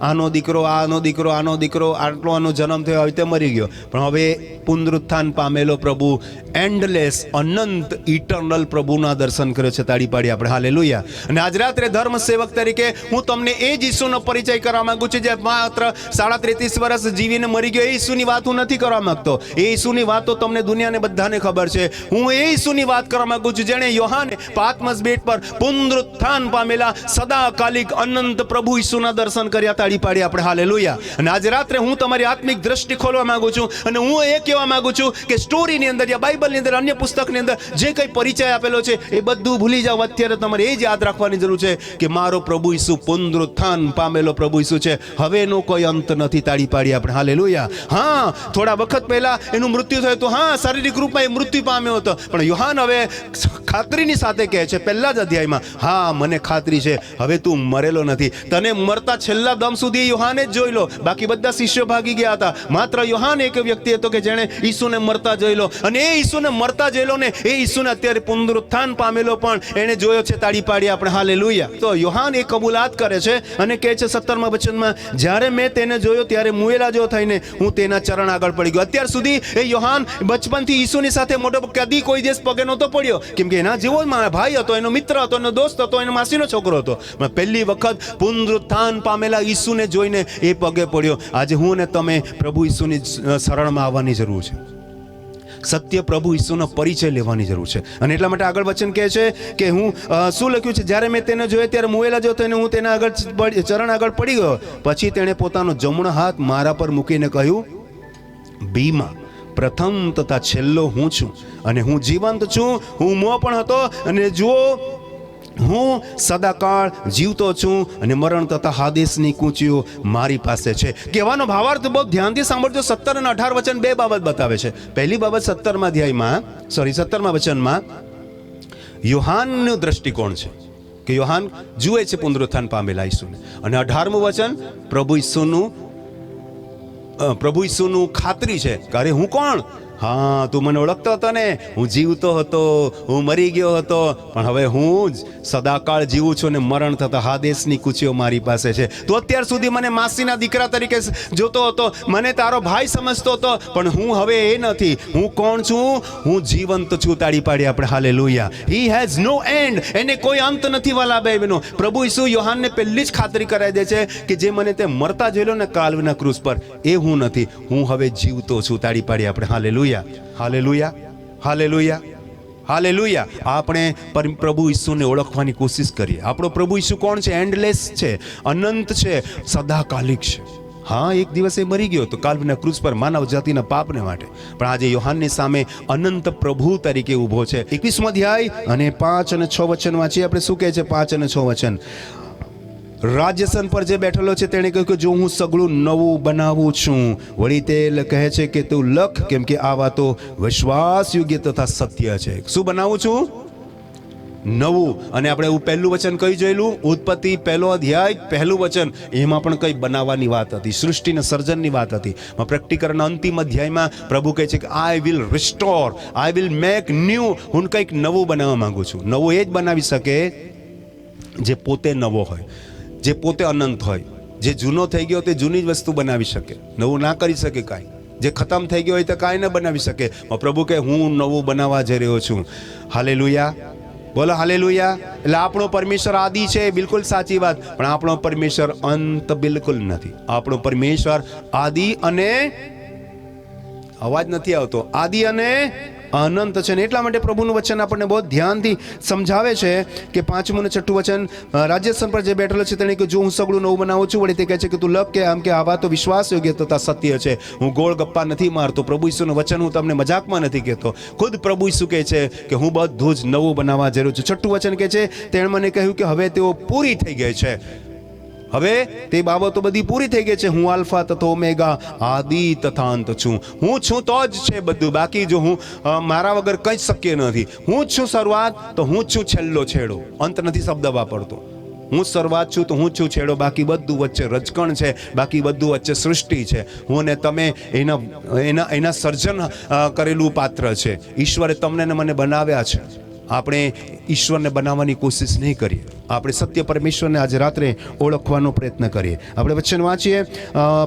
આનો દીકરો, આનો દીકરો, આનો દીકરો, આટલો આનો જન્મ થયો, હવે તે મરી ગયો. પણ હવે પુનરુત્થાન પામેલો પ્રભુ એન્ડલેસ અનંત ઇટર્નલ પ્રભુના દર્શન કર્યો છે. તાળી પાડી આપણે હાલેલુયા. અને આજ રાત્રે ધર્મ સેવક તરીકે હું તમને એ જ ઈસુનો પરિચય કરવા માંગુ છું જે માત્ર 33.5 વર્ષ જીવીને મરી ગયો. એ ઈસુની વાત હું નથી કરવા માંગતો. એ ઈસુની વાત તો તમને દુનિયાને બધાને ખબર છે. હું એ ઈસુની વાત કરવા માંગુ છું જેણે યોહાને પાત્મસ બેટ પર પુનરુત્થાન પામેલા સદાકાલિક સદાકાલિક અનંત પ્રભુ ઈસુના દર્શન કર્યા. તાળી પાડી આપણે હાલેલુયા. અને આજે રાત્રે હું તમારી આત્મિક દ્રષ્ટિ ખોલવા માંગુ છું અને હું એ કહેવા માંગુ છું કે સ્ટોરીની અંદર યા બાઇબલની અંદર અન્ય પુસ્તકની અંદર જે કંઈ પરિચય આપેલો છે એ બધું ભૂલી જાઓ. અત્યારે તમારે એ જ યાદ રાખવાની જરૂર છે કે મારો પ્રભુ ઈસુ પુનરુત્થાન પામેલો પ્રભુ ઈસુ છે. હવે એનો કોઈ અંત નથી. તાળી પાડી આપણે હાલેલુયા. હા, થોડા વખત પહેલા એનું મૃત્યુ થયું હતું. હા, શારીરિક રૂપમાં એ મૃત્યુ પામ્યો હતો, પણ યોહાન હવે ખાતરીની સાથે કહે છે પહેલા જ અધ્યાયમાં, હા મને ખાતરી છે હવે તું મરેલો નથી. તને મરતા છેલ્લા દમ સુધી યોહાને જ જોઈ લો. બાકી બધા શિષ્યો ભાગી ગયા હતા. માત્ર યોહાન એક વ્યક્તિ હતો કે જેણે ઈસુને મરતા જોઈ લો, અને એ ઈસુને મરતા જોઈ લો ને એ ઈસુને અત્યારે પુનરુત્થાન પામેલો પણ એણે જોયો છે. તાળી પાડી આપણે હાલેલુયા. તો યોહાન એ કબૂલાત કરે છે અને કહે છે 17મા વચનમાં, જ્યારે મેં તેને જોયો ત્યારે મુએલા જેવો થઈને હું તેના ચરણ આગળ પડી ગયો. અત્યાર સુધી એ યોહાન બચપનથી ઈસુની સાથે મોટો કદી કોઈ દિવસ પગે નહોતો પડ્યો, કેમ કે એના જેવો ભાઈ હતો, એનો મિત્ર હતો, એનો દોસ્ત હતો, એનો માસીનો છોકરો હતો. પહેલી વખત પુનરુત્થાન પામેલા ઈસુને જોઈને એ પગે પડ્યો. આજે હું ને તમે પ્રભુ ઈસુની શરણમાં આવવાની જરૂર છે. સત્ય પ્રભુ ઈસુનો પરિચય લેવાની જરૂર છે. અને એટલા માટે આગળ વચન કહે છે કે હું શું લખ્યું છે, જ્યારે મેં તેને જોયો ત્યારે મુએલા જેવો થઈને હું તેના ચરણ આગળ પડી ગયો. પછી તેણે પોતાનો જમણો હાથ મારા પર મૂકીને કહ્યું, બીમાં પ્રથમ તથા છેલ્લો હું છું, અને હું જીવંત છું. હું મોં પણ હતો, અને જુઓ હું સદાકાળ જીવતો છું, અને મરણ તથા હાદેસની કૂંચીઓ મારી પાસે છે. કહેવાનો ભાવાર્થ બહુ ધ્યાનથી સાંભળજો. 17 અને 18 વચન બે બાબત બતાવે છે. પહેલી બાબત 17મા વચનમાં યોહાનનો દ્રષ્ટિકોણ છે કે યોહાન જુએ છે પુનરુત્થાન પામેલા ઈસુને, અને 18મું વચન પ્રભુ ઈસુનું ખાતરી છે કે અરે હું કોણ? હા, તું મને ઓળખતો હતો ને, હું જીવતો હતો, હું મરી ગયો હતો, પણ હવે હું જ સદાકાળ જીવું છું, અને મરણ થતા હાદેસની કૂચીઓ મારી પાસે છે. તું અત્યાર સુધી મને માસીના દીકરા તરીકે જોતો હતો, મને તારો ભાઈ સમજતો હતો, પણ હું હવે એ નથી. હું કોણ છું? હું જીવંત છું. તાળી પાડી આપણે હાલેલુયા. He has no end. એને કોઈ અંત નથી વાલા બહેનો. પ્રભુ ઈસુ યોહાનને પહેલી જ ખાતરી કરાવી દે છે કે જે મને તે મરતા જોઈ લો ને કાલ્વના ક્રૂસ પર, એ હું નથી. હું હવે જીવતો છું. તાળી પાડી આપણે હાલેલુયા. Hallelujah, hallelujah, hallelujah. આપણે પ્રભુ ઈસુને ઓળખવાની કોશિશ કરીએ. આપણો પ્રભુ ઈસુ કોણ છે? એન્ડલેસ છે, અનંત છે, સદાકાલિક છે. હા, એક દિવસ એ મરી ગયો તો કાલ્વના ક્રૂસ પર માનવ જાતિના પાપને માટે, પણ આજે યોહાનની સામે અનંત પ્રભુ તરીકે ઊભો છે. 21મો અધ્યાય અને 5 અને 6 વચન વાંચીએ આપણે. શું કહે છે 5 અને 6 વચન? રાજ્યસન પર જે બેઠેલો છે તેણે કહ્યું કે જો હું સગળું નવું બનાવું છું. વળી તે કહે છે કે તું લખ, કેમ કે આ વાતો વિશ્વાસ યોગ્ય તથા સત્ય છે. શું બનાવું છું? નવું. અને આપણે એવું પહેલું વચન કઈ જોયેલું? ઉત્પત્તિ 1લો અધ્યાય 1લું વચન. એમાં પણ કંઈ બનાવવાની વાત હતી, સૃષ્ટિના સર્જનની વાત હતી. પ્રકટીકરણના અંતિમ અધ્યાયમાં પ્રભુ કહે છે કે I will restore, I will make new. હું કંઈક નવું બનાવવા માંગુ છું. નવું એ જ બનાવી શકે જે પોતે નવો હોય, જે પોતે અનંત હોય. જે જૂનો થઈ ગયો તે જૂની જ વસ્તુ બનાવી શકે, નવું ના કરી શકે કાંઈ. જે ખતમ થઈ ગયો હોય તો કાંઈ ન બનાવી શકે. પ્રભુ કહે હું નવું બનાવવા જઈ રહ્યો છું. હાલેલુયા, બોલો હાલેલુયા. એટલે આપણો પરમેશ્વર આદિ છે, બિલકુલ સાચી વાત, પણ આપણો પરમેશ્વર અંત બિલકુલ નથી. આપણો પરમેશ્વર આદિ અને અવાજ નથી આવતો, આદિ અને અનંત છે. ને એટલા માટે પ્રભુનું વચન આપણને બહુ ધ્યાનથી સમજાવે છે કે 5મું અને 6ઠું વચન, રાજ્યસન પર જે બેઠેલો છે તેણે કે જો હું સગળું નવું બનાવું છું. વળી તે કહે છે કે તું લખ, કે આમ કે આ વાતો વિશ્વાસ યોગ્ય તથા સત્ય છે. હું ગોળ ગપ્પા નથી મારતો. પ્રભુ ઈસુનું વચન હું તમને મજાકમાં નથી કહેતો. ખુદ પ્રભુ ઈસુ કહે છે કે હું બધું જ નવું બનાવવા જરૂર છું. 6ઠું વચન કહે છે તેણે મને કહ્યું કે હવે તેઓ પૂરી થઈ ગઈ છે. હવે તે બાબતો બધી પૂરી થઈ ગઈ છે. હું આલ્ફા તથા ઓમેગા, આદિ તથા અંત છું. હું છું તો જ છે બધું, બાકી જો હું મારા વગર કંઈ જ શક્ય નથી. હું જ છું શરૂઆત તો હું જ છું છેલ્લો છેડો. અંત નથી શબ્દ વાપરતો. હું શરૂઆત છું તો હું જ છું છેડો. બાકી બધું વચ્ચે રજકણ છે, બાકી બધું વચ્ચે સૃષ્ટિ છે. હું ને તમે એના સર્જન કરેલું પાત્ર છે. ઈશ્વરે તમને ને મને બનાવ્યા છે. આપણે ઈશ્વરને બનાવવાની કોશિશ નહીં કરીએ. આપણે સત્ય પરમેશ્વરને આજે રાત્રે ઓળખવાનો પ્રયત્ન કરીએ. આપણે વચન વાંચીએ,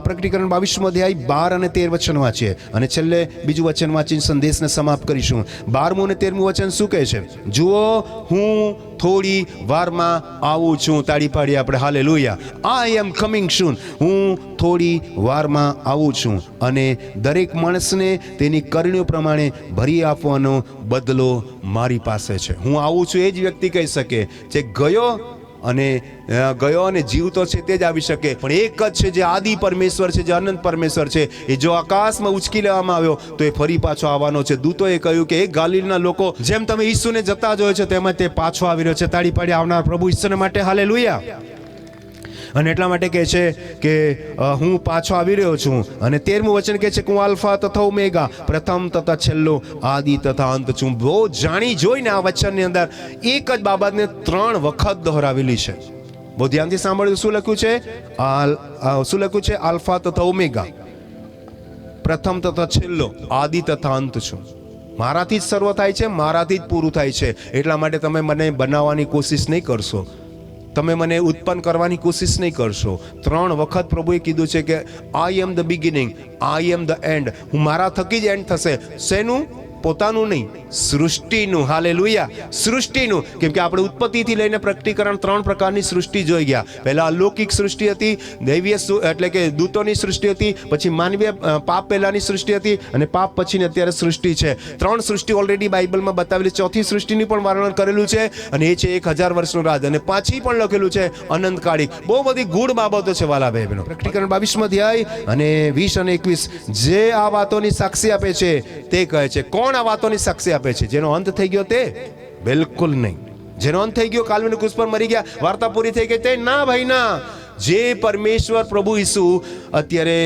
પ્રકટીકરણ 22મો અધ્યાય 12 અને 13 વચન વાંચીએ, અને છેલ્લે બીજું વચન વાંચીને સંદેશને સમાપ્ત કરીશું. 12મું અને 13મું વચન શું કહે છે? જુઓ હું થોડી વારમાં આવું છું. તાળી પાડીએ આપણે હાલેલુયા. આઈ એમ કમિંગ સૂન. હું થોડી વારમાં આવું છું, અને દરેક માણસને તેની કરણીઓ પ્રમાણે ભરી આપવાનો બદલો મારી પાસે છે. હું આવું છું એ જ વ્યક્તિ કહી શકે જે ગયો અને ગયો અને જીવતો છે તે જ આવી શકે, પણ એક જ છે જે આદિ પરમેશ્વર છે, જે અનંત પરમેશ્વર છે. એ જો આકાશમાં ઉચકી લેવામાં આવ્યો તો એ ફરી પાછો આવવાનો છે. દૂતોએ કહ્યું કે એ ગાલિલના લોકો, જેમ તમે ઈસુને જતા જોયો છે તેમાં તે પાછો આવી રહ્યો છે. તાળી પાડી આવનાર પ્રભુ ઈસુને માટે હાલેલુયા. અને એટલા માટે કહે છે કે હું પાછો આવી રહ્યો છું. અને 13મું વચન કહે છે કે હું આલ્ફા તથા ઓમેગા, પ્રથમ તથા છેલ્લો, આદિ તથા અંત છું. બહુ જાણી જોઈને આ વચનની અંદર એક જ બાબતને 3 વખત દોહરાવેલી છે. બહુ ધ્યાનથી સાંભળ્યું. શું લખ્યું છે? શું લખ્યું છે? આલ્ફા તથા ઓમેગા, પ્રથમ તથા છેલ્લો, આદિ તથા અંત છું. મારાથી જ શરૂ થાય છે, મારાથી જ પૂરું થાય છે. એટલા માટે તમે મને બનાવવાની કોશિશ નહીં કરશો, તમે મને ઉત્પન્ન કરવાની કોશિશ નહીં કરશો. 3 વખત પ્રભુએ કીધું છે કે I am the beginning, I am the end. હું મારા થકી જ એન્ડ થશે. શેનું? પોતાનું નહીં, સૃષ્ટિનું. હાલેલુયા. સૃષ્ટિનું. કેમ કે આપણે ઉત્પત્તિથી લઈને પ્રકટીકરણ 3 પ્રકારની સૃષ્ટિ જોઈ ગયા. પહેલા અલૌકિક સૃષ્ટિ હતી, દૈવીય એટલે કે દૂતોની સૃષ્ટિ હતી, પછી માનવીય પાપ પહેલાની સૃષ્ટિ હતી, અને પાપ પછીની અત્યારે સૃષ્ટિ છે. 3 સૃષ્ટિ ઓલરેડી બાઇબલમાં બતાવેલી. 4થી સૃષ્ટિની પણ વર્ણન કરેલું છે, અને એ છે 1000 વર્ષનો રાજ. અને પાછી પણ લખેલું છે અનંતકાળી. બહુ બધી ગૂઢ બાબતો છે વાલા ભાઈ બહેનો. પ્રકટીકરણ 22મો અધ્યાય અને 20 અને 21 જે આ વાતોની સાક્ષી આપે છે તે કહે છે. કોણ આ વાતોની સાક્ષી આપે છે? જેનો અંત થઈ ગયો તે? બિલકુલ નહીં. જેનો અંત થઈ ગયો, કાલ્વરી ક્રુસ પર મરી ગયા, વાર્તા પૂરી થઈ ગઈ, તે ના ભાઈ ના. જે પરમેશ્વર પ્રભુ ઈસુ અત્યારે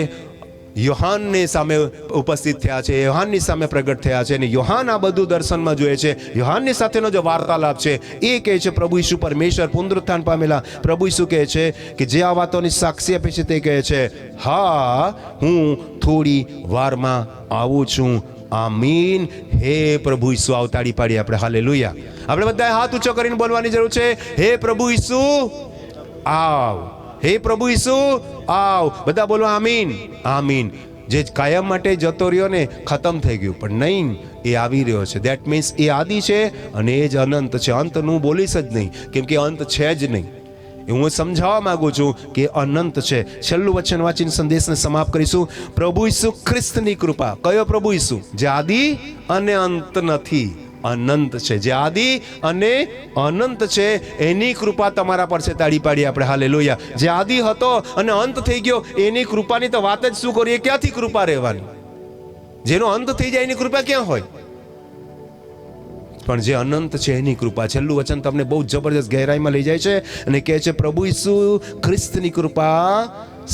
યોહાનની સામે ઉપસ્થિત થયા છે, યોહાનની સામે પ્રગટ થયા છે, અને યોહાન આ બધું દર્શનમાં જોઈએ છે. યોહાનની સાથેનો જે વાર્તાલાપ છે એ કહે છે પ્રભુ ઈસુ પરમેશ્વર પુનરુત્થાન પામેલા પ્રભુ ઈસુ કહે છે કે જે આ વાતોની સાક્ષી આપે છે તે કહે છે, હા હું થોડી વારમાં આવું છું. આમીન. હે પ્રભુ ઈસુ આવ. તાળી પાડી આપણે હાલેલુયા. આપણે બધાએ હાથ ઊંચો કરીને બોલવાની જરૂર છે, હે પ્રભુ ઈસુ આવ, હે પ્રભુ ઈસુ આવ. બધા બોલો આમીન, આમીન. જે કાયમ માટે જતો રહ્યો ને, ખતમ થઈ ગયું, પણ નહીં, એ આવી રહ્યો છે. દેટ મીન્સ એ આદિ છે અને એ જ અનંત છે. અંતનું બોલીશ જ નહીં, કેમ કે અંત છે જ નહીં. હું સમજાવવા માંગુ છું કે અનંત છે. છેલ્લું વચન વાંચીને સંદેશને સમાપ્ત કરીશું. પ્રભુ ઈસુ ખ્રિસ્તની કૃપા. કયો પ્રભુ ઈસુ? જે આદિ અને અંત નથી, અનંત છે. જે આદિ અને અનંત છે એની કૃપા તમારા પર છે. તાળી પાડી આપણે હાલેલુયા. જે આદિ હતો અને અંત થઈ ગયો એની કૃપાની તો વાત જ શું કરીએ? ક્યાંથી કૃપા રહેવાની? જેનો અંત થઈ જાય એની કૃપા ક્યાં હોય? પણ જે અનંત છે એની કૃપા. છેલ્લું વચન તમને બહુ જબરજસ્ત ગહેરાઈમાં લઈ જાય છે અને કહે છે પ્રભુ ઈસુ ખ્રિસ્તની કૃપા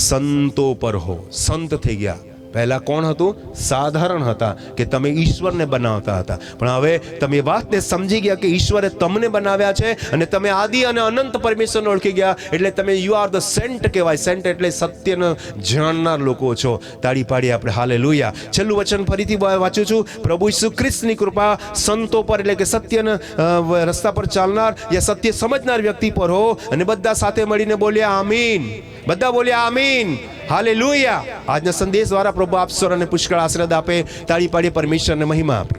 સંતો પર હો. સંત થઈ ગયા. પહેલા કોણ હતું? સાધારણ હતા, કે તમે ઈશ્વરને બનાવતા હતા. પણ હવે તમે એ વાતને સમજી ગયા કે ઈશ્વરે તમને બનાવ્યા છે, અને તમે આદિ અને અનંત પરમેશ્વરને ઓળખી ગયા, એટલે તમે યુ આર ધ સેન્ટ કહેવાય. સેન્ટ એટલે સત્યને જાણનાર લોકો છો. તાળી પાડી આપણે હાલેલુયા. છેલ્લું વચન ફરીથી વાંચું છું. પ્રભુ ઈસુ ખ્રિસ્તની કૃપા સંતો પર, એટલે કે સત્યના રસ્તા પર ચાલનાર યા સત્ય સમજનાર વ્યક્તિ પર હો. અને બધા સાથે મળીને બોલ્યા આમીન. બધા બોલ્યા આમીન, હાલેલુયા. આજના સંદેશ દ્વારા પ્રભુ આપ સર્વને પુષ્કળ આશીર્વાદ આપે. તાળી પાડી પરમેશ્વરને મહિમા આપે.